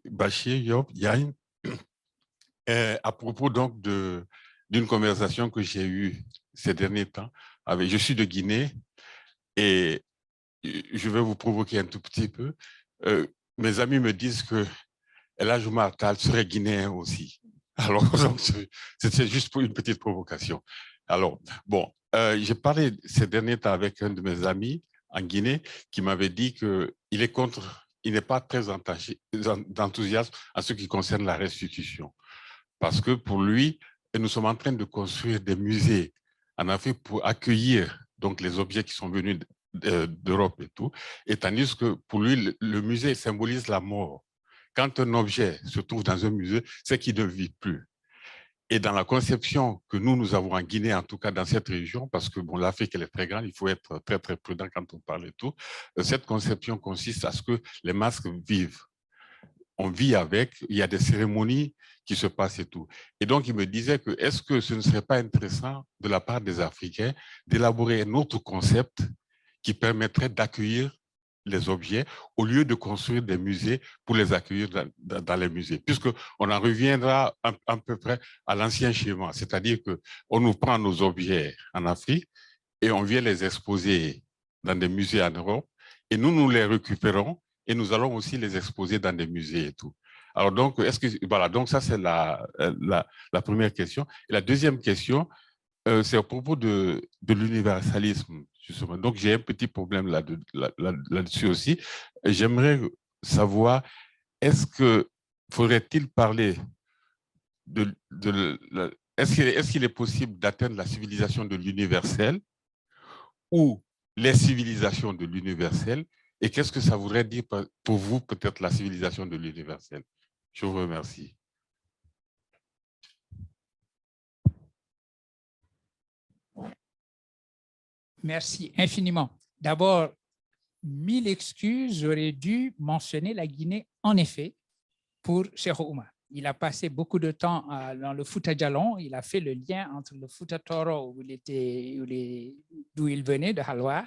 Bachir Diop Diagne à propos donc d'une conversation que j'ai eue ces derniers temps. Je suis de Guinée et je vais vous provoquer un tout petit peu. Mes amis me disent que El Hadj Oumar Tall serait guinéen aussi. Alors, c'était juste pour une petite provocation. Alors, bon, j'ai parlé ces derniers temps avec un de mes amis en Guinée qui m'avait dit il n'est pas très enthousiaste en ce qui concerne la restitution. Parce que pour lui, nous sommes en train de construire des musées en Afrique pour accueillir donc, les objets qui sont venus d'Europe et tout. Et tandis que pour lui, le musée symbolise la mort. Quand un objet se trouve dans un musée, c'est qu'il ne vit plus. Et dans la conception que nous avons en Guinée, en tout cas dans cette région, parce que bon, l'Afrique, elle est très grande, il faut être très, très prudent quand on parle et tout, cette conception consiste à ce que les masques vivent. On vit avec, il y a des cérémonies qui se passent et tout. Et donc, il me disait que est-ce que ce ne serait pas intéressant de la part des Africains d'élaborer un autre concept qui permettrait d'accueillir les objets au lieu de construire des musées pour les accueillir dans les musées, puisqu'on en reviendra à peu près à l'ancien schéma, c'est-à-dire qu'on nous prend nos objets en Afrique et on vient les exposer dans des musées en Europe et nous les récupérons et nous allons aussi les exposer dans des musées et tout. Alors donc, voilà, donc ça c'est la première question. Et la deuxième question, c'est à propos de l'universalisme, justement. Donc, j'ai un petit problème là-dessus aussi. J'aimerais savoir, est-ce que faudrait-il parler est-ce qu'il est possible d'atteindre la civilisation de l'universel ou les civilisations de l'universel? Et qu'est-ce que ça voudrait dire pour vous, peut-être, la civilisation de l'universel? Je vous remercie. Merci infiniment. D'abord, 1000 excuses, j'aurais dû mentionner la Guinée, en effet, pour Cheikh Oumar. Il a passé beaucoup de temps dans le Fouta Djallon. Il a fait le lien entre le Fouta Toro, d'où il venait, de Halwar,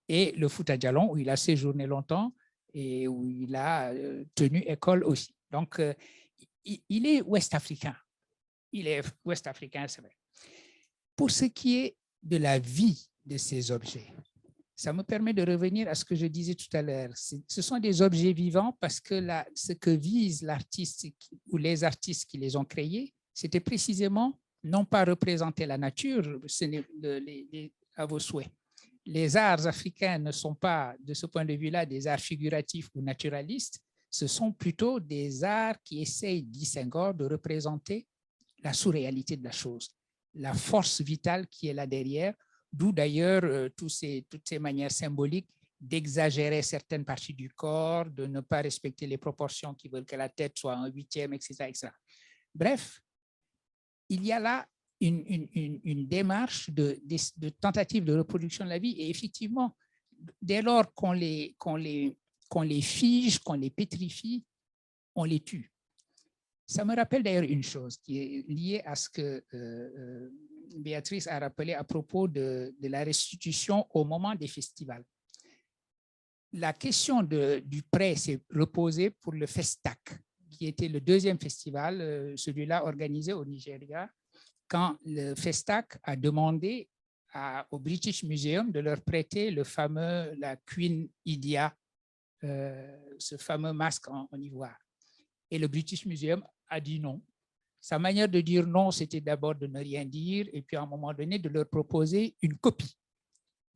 et le Fouta Djallon, où il a séjourné longtemps et où il a tenu école aussi. Donc, il est ouest-africain. Il est ouest-africain, c'est vrai. Pour ce qui est de la vie de ces objets, ça me permet de revenir à ce que je disais tout à l'heure. Ce sont des objets vivants parce que ce que vise l'artiste ou les artistes qui les ont créés, c'était précisément non pas représenter la nature, à vos souhaits. Les arts africains ne sont pas, de ce point de vue-là, des arts figuratifs ou naturalistes, ce sont plutôt des arts qui essayent, dit Senghor, de représenter la sous-réalité de la chose, la force vitale qui est là derrière, d'où d'ailleurs toutes ces manières symboliques d'exagérer certaines parties du corps, de ne pas respecter les proportions qui veulent que la tête soit un huitième, etc., etc. Bref, il y a là une démarche de tentative de reproduction de la vie. Et effectivement, dès lors qu'on les fige, qu'on les pétrifie, on les tue. Ça me rappelle d'ailleurs une chose qui est liée à ce que Béatrice a rappelé à propos de la restitution au moment des festivals. La question du prêt s'est reposée pour le Festac, qui était le deuxième festival, celui-là organisé au Nigeria, quand le Festac a demandé au British Museum de leur prêter la Queen Idia, ce fameux masque en ivoire. Et le British Museum a dit non. Sa manière de dire non, c'était d'abord de ne rien dire et puis à un moment donné de leur proposer une copie.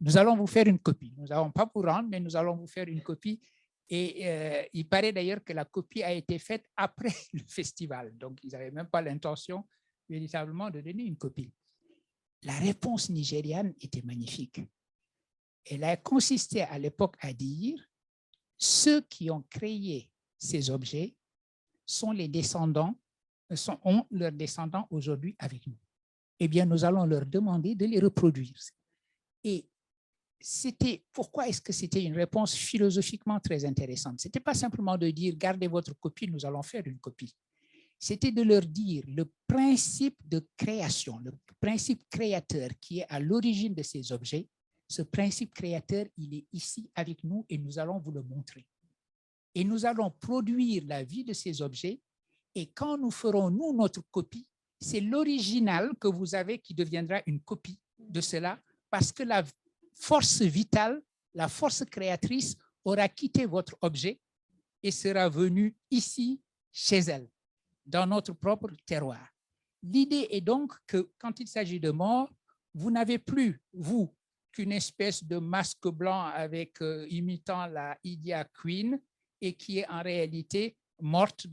Nous allons vous faire une copie. Nous n'allons pas vous rendre, mais nous allons vous faire une copie. Et il paraît d'ailleurs que la copie a été faite après le festival. Donc, ils n'avaient même pas l'intention véritablement de donner une copie. La réponse nigériane était magnifique. Elle a consisté à l'époque à dire ceux qui ont créé ces objets sont les descendants, ont leurs descendants aujourd'hui avec nous. Eh bien, nous allons leur demander de les reproduire. Et pourquoi est-ce que c'était une réponse philosophiquement très intéressante? Ce n'était pas simplement de dire, gardez votre copie, nous allons faire une copie. C'était de leur dire le principe de création, le principe créateur qui est à l'origine de ces objets, ce principe créateur, il est ici avec nous et nous allons vous le montrer. Et nous allons produire la vie de ces objets et quand nous ferons, nous, notre copie, c'est l'original que vous avez qui deviendra une copie de cela parce que la force vitale, la force créatrice aura quitté votre objet et sera venue ici, chez elle, dans notre propre terroir. L'idée est donc que quand il s'agit de mort, vous n'avez plus, vous, qu'une espèce de masque blanc imitant la Idia Queen et qui est en réalité morte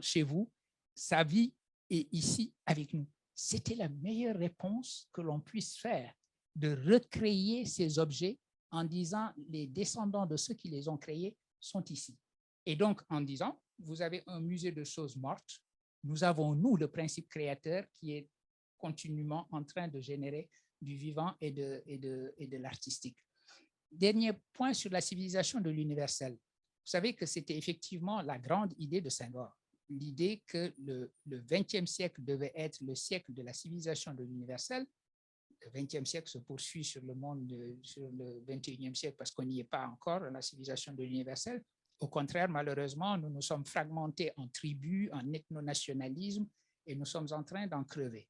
chez vous. Sa vie est ici avec nous. C'était la meilleure réponse que l'on puisse faire, de recréer ces objets en disant les descendants de ceux qui les ont créés sont ici. Et donc, en disant, vous avez un musée de choses mortes, nous avons, nous, le principe créateur qui est continuellement en train de générer du vivant et de l'artistique. Dernier point sur la civilisation de l'universel. Vous savez que c'était effectivement la grande idée de Senghor, l'idée que le XXe siècle devait être le siècle de la civilisation de l'universel. Le XXe siècle se poursuit sur le monde, sur le XXIe siècle parce qu'on n'y est pas encore, la civilisation de l'universel. Au contraire, malheureusement, nous nous sommes fragmentés en tribus, en ethno-nationalisme et nous sommes en train d'en crever.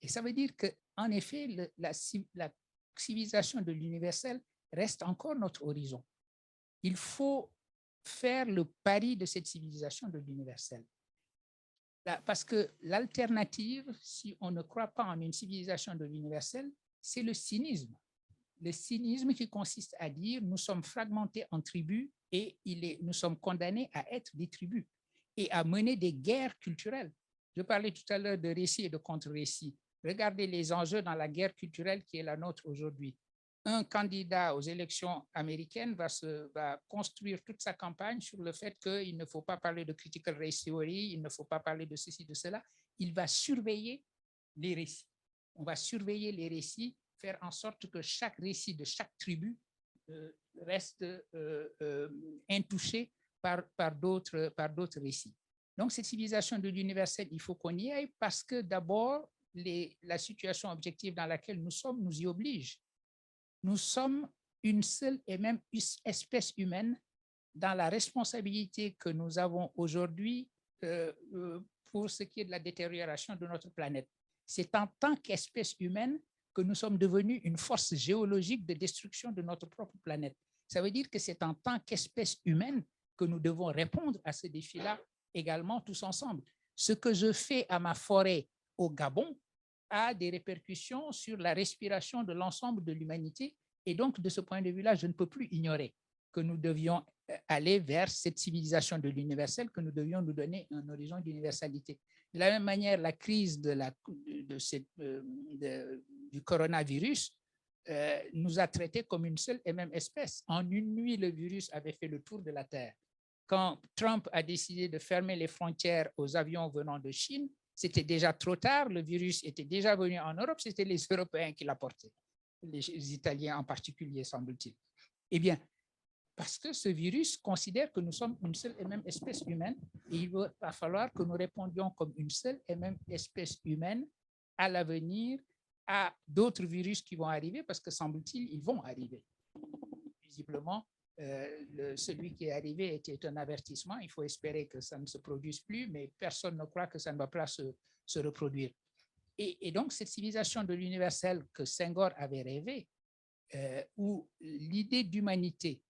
Et ça veut dire qu'en effet, la civilisation de l'universel reste encore notre horizon. Il faut faire le pari de cette civilisation de l'universel. Parce que l'alternative, si on ne croit pas en une civilisation de l'universel, c'est le cynisme. Le cynisme qui consiste à dire nous sommes fragmentés en tribus et nous sommes condamnés à être des tribus et à mener des guerres culturelles. Je parlais tout à l'heure de récits et de contre-récits. Regardez les enjeux dans la guerre culturelle qui est la nôtre aujourd'hui. Un candidat aux élections américaines va construire toute sa campagne sur le fait qu'il ne faut pas parler de critical race theory, il ne faut pas parler de ceci, de cela. Il va surveiller les récits. On va surveiller les récits, faire en sorte que chaque récit de chaque tribu reste intouché par d'autres récits. Donc, cette civilisation de l'universel, il faut qu'on y aille parce que d'abord, la situation objective dans laquelle nous sommes nous y oblige. Nous sommes une seule et même espèce humaine dans la responsabilité que nous avons aujourd'hui pour ce qui est de la détérioration de notre planète. C'est en tant qu'espèce humaine que nous sommes devenus une force géologique de destruction de notre propre planète. Ça veut dire que c'est en tant qu'espèce humaine que nous devons répondre à ce défi-là également tous ensemble. Ce que je fais à ma forêt au Gabon a des répercussions sur la respiration de l'ensemble de l'humanité. Et donc, de ce point de vue-là, je ne peux plus ignorer que nous devions aller vers cette civilisation de l'universel, que nous devions nous donner un horizon d'universalité. De la même manière, la crise du coronavirus nous a traités comme une seule et même espèce. En une nuit, le virus avait fait le tour de la Terre. Quand Trump a décidé de fermer les frontières aux avions venant de Chine, c'était déjà trop tard, le virus était déjà venu en Europe, c'était les Européens qui l'apportaient, les Italiens en particulier, semble-t-il. Eh bien, parce que ce virus considère que nous sommes une seule et même espèce humaine, et il va falloir que nous répondions comme une seule et même espèce humaine à l'avenir à d'autres virus qui vont arriver, parce que semble-t-il, ils vont arriver. Visiblement, celui qui est arrivé était un avertissement. Il faut espérer que ça ne se produise plus, mais personne ne croit que ça ne va pas se reproduire. Et donc, cette civilisation de l'universel que Senghor avait rêvé, où l'idée d'humanité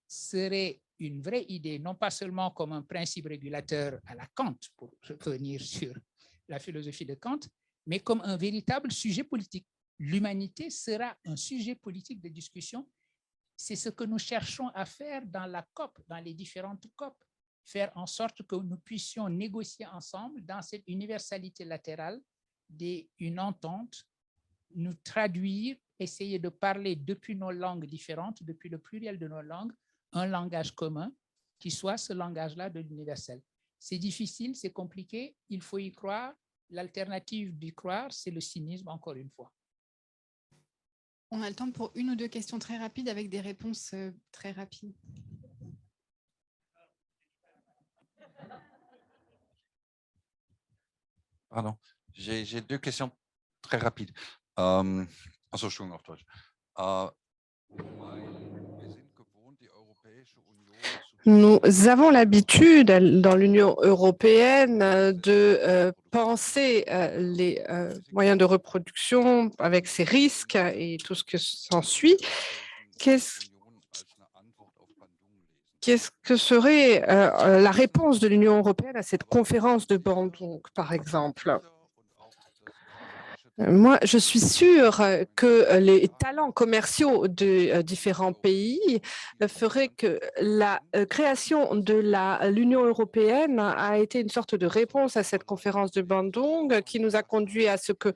serait une vraie idée, non pas seulement comme un principe régulateur à la Kant, pour revenir sur la philosophie de Kant, mais comme un véritable sujet politique. L'humanité sera un sujet politique de discussion. C'est ce que nous cherchons à faire dans la COP, dans les différentes COP, faire en sorte que nous puissions négocier ensemble dans cette universalité latérale une entente, nous traduire, essayer de parler depuis nos langues différentes, depuis le pluriel de nos langues, un langage commun qui soit ce langage-là de l'universel. C'est difficile, c'est compliqué, il faut y croire. L'alternative d'y croire, c'est le cynisme, encore une fois. On a le temps pour une ou deux questions très rapides avec des réponses très rapides. Pardon, j'ai deux questions très rapides. Entschuldigung auf Deutsch. Nous avons l'habitude dans l'Union européenne de penser les moyens de reproduction avec ses risques et tout ce que s'ensuit. Qu'est-ce que serait la réponse de l'Union européenne à cette conférence de Bandung, par exemple ? Moi, je suis sûre que les talents commerciaux de différents pays feraient que la création de l'Union européenne a été une sorte de réponse à cette conférence de Bandung qui nous a conduit à ce que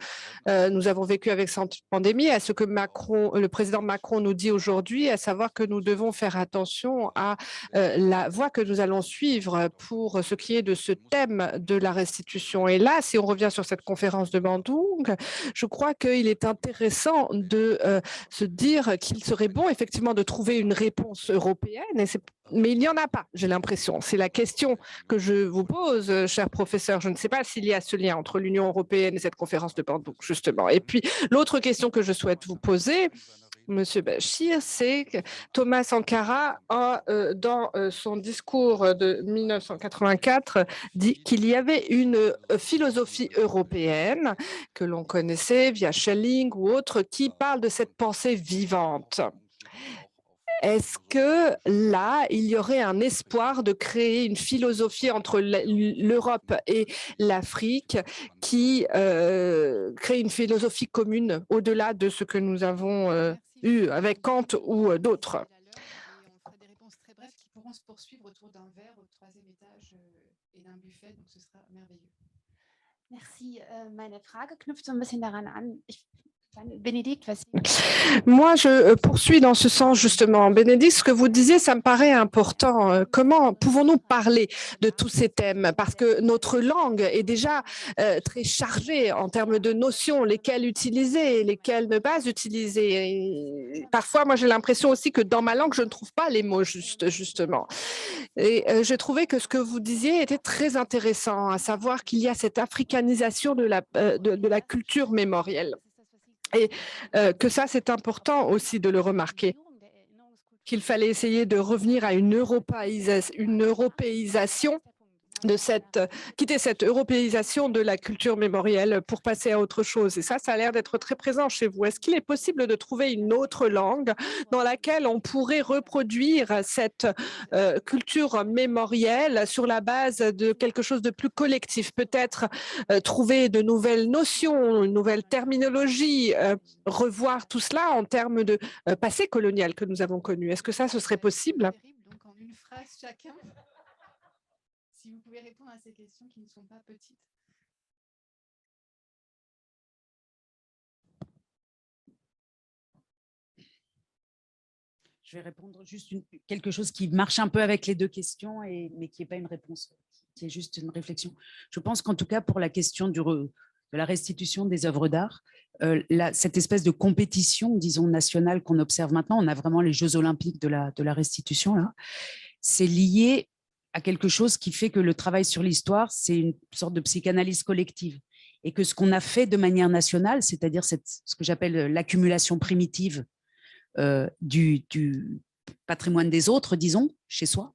nous avons vécu avec cette pandémie, à ce que le président Macron nous dit aujourd'hui, à savoir que nous devons faire attention à la voie que nous allons suivre pour ce qui est de ce thème de la restitution. Et là, si on revient sur cette conférence de Bandung, je crois qu'il est intéressant de se dire qu'il serait bon effectivement de trouver une réponse européenne, mais il n'y en a pas, j'ai l'impression. C'est la question que je vous pose, cher professeur. Je ne sais pas s'il y a ce lien entre l'Union européenne et cette conférence de Bandung, justement. Et puis, l'autre question que je souhaite vous poser, Monsieur Bachir, c'est que Thomas Sankara, dans son discours de 1984, dit qu'il y avait une philosophie européenne que l'on connaissait via Schelling ou autre qui parle de cette pensée vivante. est-ce que là, il y aurait un espoir de créer une philosophie entre l'Europe et l'Afrique qui crée une philosophie commune au-delà de ce que nous avons eu avec Kant ou d'autres? On fera des réponses très brèves qui pourront se poursuivre autour d'un verre au 3e étage et d'un buffet, donc ce sera merveilleux. Merci. Meine Frage knüpft so ein bisschen daran an. Bénédicte, moi, je poursuis dans ce sens justement. Bénédicte, ce que vous disiez, ça me paraît important. Comment pouvons-nous parler de tous ces thèmes? Parce que notre langue est déjà très chargée en termes de notions, lesquelles utiliser, lesquelles ne pas utiliser. Et parfois, moi, j'ai l'impression aussi que dans ma langue, je ne trouve pas les mots justement. Et j'ai trouvé que ce que vous disiez était très intéressant, à savoir qu'il y a cette africanisation de la culture mémorielle. Et que ça, c'est important aussi de le remarquer, qu'il fallait essayer de revenir à une européisation de quitter cette européisation de la culture mémorielle pour passer à autre chose. Et ça a l'air d'être très présent chez vous. Est-ce qu'il est possible de trouver une autre langue dans laquelle on pourrait reproduire cette culture mémorielle sur la base de quelque chose de plus collectif? Peut-être trouver de nouvelles notions, une nouvelle terminologie, revoir tout cela en termes de passé colonial que nous avons connu. Est-ce que ça, ce serait possible? Donc, en une phrase chacun. Si vous pouvez répondre à ces questions qui ne sont pas petites. Je vais répondre juste quelque chose qui marche un peu avec les deux questions, mais qui n'est pas une réponse, qui est juste une réflexion. Je pense qu'en tout cas, pour la question de la restitution des œuvres d'art, cette espèce de compétition, disons, nationale qu'on observe maintenant, on a vraiment les Jeux olympiques de la restitution, là, c'est lié à quelque chose qui fait que le travail sur l'histoire, c'est une sorte de psychanalyse collective. Et que ce qu'on a fait de manière nationale, c'est-à-dire ce que j'appelle l'accumulation primitive du patrimoine des autres, disons, chez soi,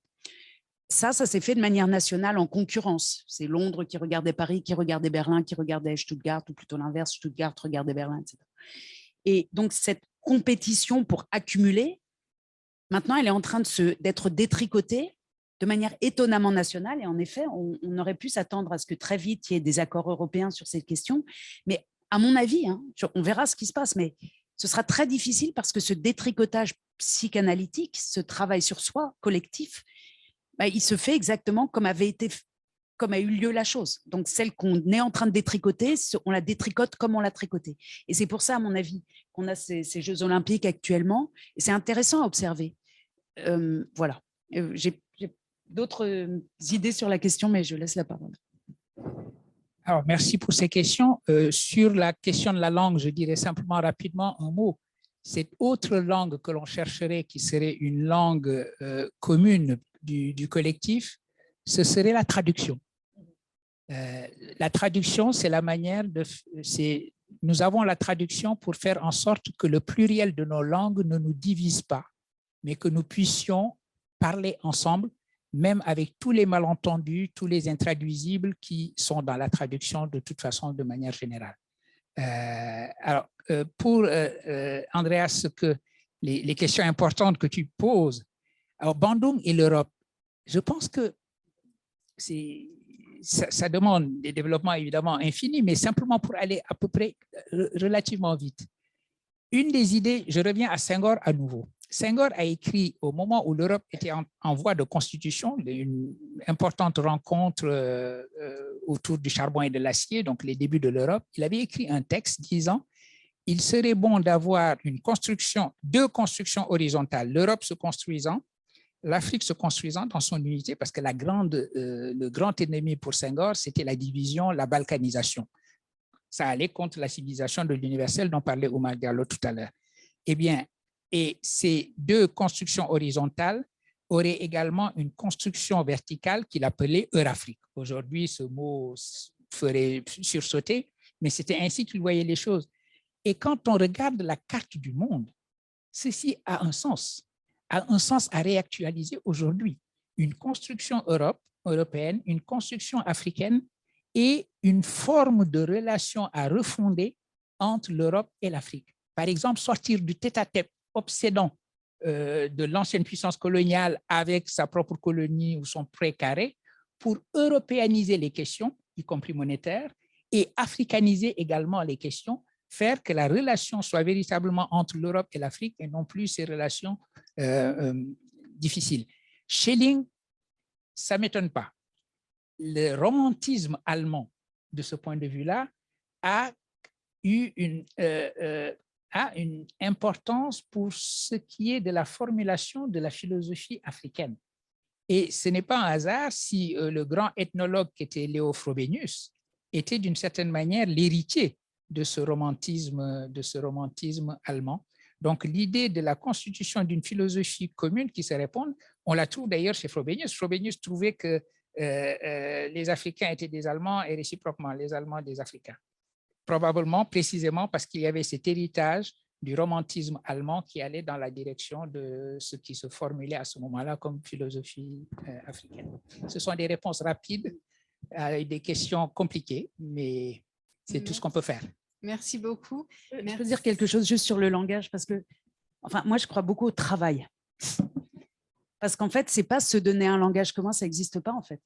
ça s'est fait de manière nationale en concurrence. C'est Londres qui regardait Paris, qui regardait Berlin, qui regardait Stuttgart, ou plutôt l'inverse, Stuttgart regardait Berlin, etc. Et donc, cette compétition pour accumuler, maintenant, elle est en train d'être détricotée de manière étonnamment nationale. Et en effet, on aurait pu s'attendre à ce que très vite, il y ait des accords européens sur cette question. Mais à mon avis, on verra ce qui se passe, mais ce sera très difficile parce que ce détricotage psychanalytique, ce travail sur soi collectif, il se fait exactement comme a eu lieu la chose. Donc, celle qu'on est en train de détricoter, on la détricote comme on l'a tricotée. Et c'est pour ça, à mon avis, qu'on a ces Jeux olympiques actuellement. Et c'est intéressant à observer. Voilà. J'ai d'autres idées sur la question, mais je laisse la parole. Alors, merci pour ces questions. Sur la question de la langue, je dirais simplement rapidement un mot. Cette autre langue que l'on chercherait, qui serait une langue commune du collectif, ce serait la traduction. La traduction, c'est la manière de... Nous avons la traduction pour faire en sorte que le pluriel de nos langues ne nous divise pas, mais que nous puissions parler ensemble, même avec tous les malentendus, tous les intraduisibles qui sont dans la traduction de toute façon, de manière générale. Alors, pour Andreas, les questions importantes que tu poses, alors Bandung et l'Europe, je pense que ça demande des développements évidemment infinis, mais simplement pour aller à peu près relativement vite. Une des idées, je reviens à Senghor à nouveau. Senghor a écrit au moment où l'Europe était en voie de constitution, une importante rencontre autour du charbon et de l'acier, donc les débuts de l'Europe. Il avait écrit un texte disant il serait bon d'avoir deux constructions horizontales, l'Europe se construisant, l'Afrique se construisant dans son unité, parce que le grand ennemi pour Senghor, c'était la division, la balkanisation. Ça allait contre la civilisation de l'universel dont parlait Oumar Diallo tout à l'heure. Eh bien, et ces deux constructions horizontales auraient également une construction verticale qu'il appelait Eurafrique. Aujourd'hui, ce mot ferait sursauter, mais c'était ainsi qu'il voyait les choses. Et quand on regarde la carte du monde, ceci a un sens à réactualiser aujourd'hui. Une construction européenne, une construction africaine et une forme de relation à refonder entre l'Europe et l'Afrique. Par exemple, sortir du tête-à-tête obsédant de l'ancienne puissance coloniale avec sa propre colonie ou son précaré pour européaniser les questions, y compris monétaires, et africaniser également les questions, faire que la relation soit véritablement entre l'Europe et l'Afrique et non plus ces relations difficiles. Schelling, ça ne m'étonne pas. Le romantisme allemand, de ce point de vue-là, a eu une importance pour ce qui est de la formulation de la philosophie africaine. Et ce n'est pas un hasard si le grand ethnologue qui était Léo Frobenius était d'une certaine manière l'héritier de ce romantisme allemand. Donc, l'idée de la constitution d'une philosophie commune qui se réponde, on la trouve d'ailleurs chez Frobenius. Frobenius trouvait que les Africains étaient des Allemands et réciproquement les Allemands des Africains. Probablement, précisément parce qu'il y avait cet héritage du romantisme allemand qui allait dans la direction de ce qui se formulait à ce moment-là comme philosophie africaine. Ce sont des réponses rapides à des questions compliquées, mais c'est tout ce qu'on peut faire. Merci beaucoup. Je peux dire quelque chose juste sur le langage, parce que enfin, moi, je crois beaucoup au travail. Parce qu'en fait, ce n'est pas se donner un langage commun, ça n'existe pas en fait.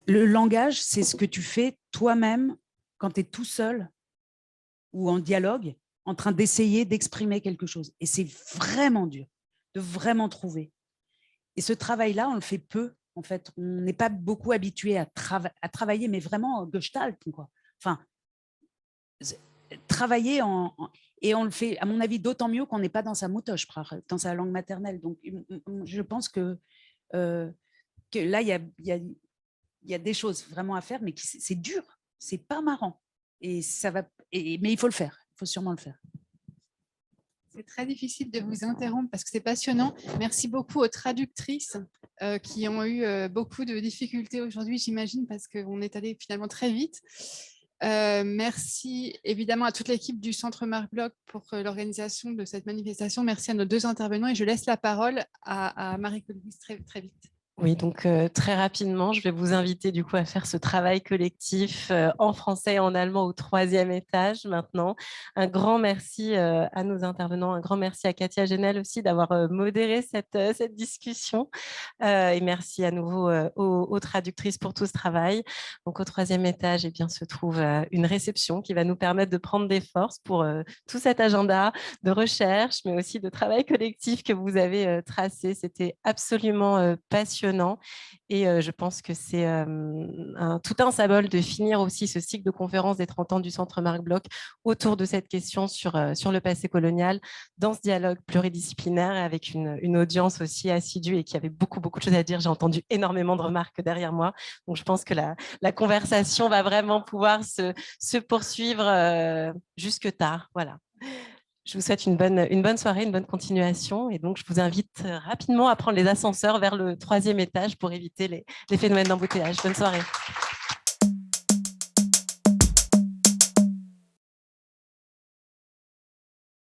Le langage, c'est ce que tu fais toi-même quand tu es tout seul ou en dialogue, en train d'essayer d'exprimer quelque chose. Et c'est vraiment dur de vraiment trouver. Et ce travail-là, on le fait peu, en fait. On n'est pas beaucoup habitué à travailler, mais vraiment gestalt, quoi. Enfin, travailler et on le fait, à mon avis, d'autant mieux qu'on n'est pas dans sa moutoche, dans sa langue maternelle. Donc, je pense que là, il y a des choses vraiment à faire, mais c'est dur, c'est pas marrant. Et ça va, mais il faut le faire, il faut sûrement le faire. C'est très difficile de vous interrompre parce que c'est passionnant. Merci beaucoup aux traductrices qui ont eu beaucoup de difficultés aujourd'hui, j'imagine, parce qu'on est allé finalement très vite. Merci évidemment à toute l'équipe du Centre Marc Bloch pour l'organisation de cette manifestation. Merci à nos deux intervenants et je laisse la parole à Marie-Colise très vite. Oui, donc très rapidement, je vais vous inviter du coup à faire ce travail collectif en français et en allemand au 3e étage maintenant. Un grand merci à nos intervenants, un grand merci à Katia Genel aussi d'avoir modéré cette discussion et merci à nouveau aux traductrices pour tout ce travail. Donc au 3e étage, eh bien, se trouve une réception qui va nous permettre de prendre des forces pour tout cet agenda de recherche, mais aussi de travail collectif que vous avez tracé. C'était absolument passionnant. Et je pense que c'est tout un symbole de finir aussi ce cycle de conférences des 30 ans du Centre Marc Bloch autour de cette question sur le passé colonial, dans ce dialogue pluridisciplinaire et avec une audience aussi assidue et qui avait beaucoup de choses à dire. J'ai entendu énormément de remarques derrière moi. Donc, je pense que la conversation va vraiment pouvoir se poursuivre jusque tard. Voilà. Je vous souhaite une bonne soirée, une bonne continuation. Et donc, je vous invite rapidement à prendre les ascenseurs vers le 3e étage pour éviter les phénomènes d'embouteillage. Bonne soirée.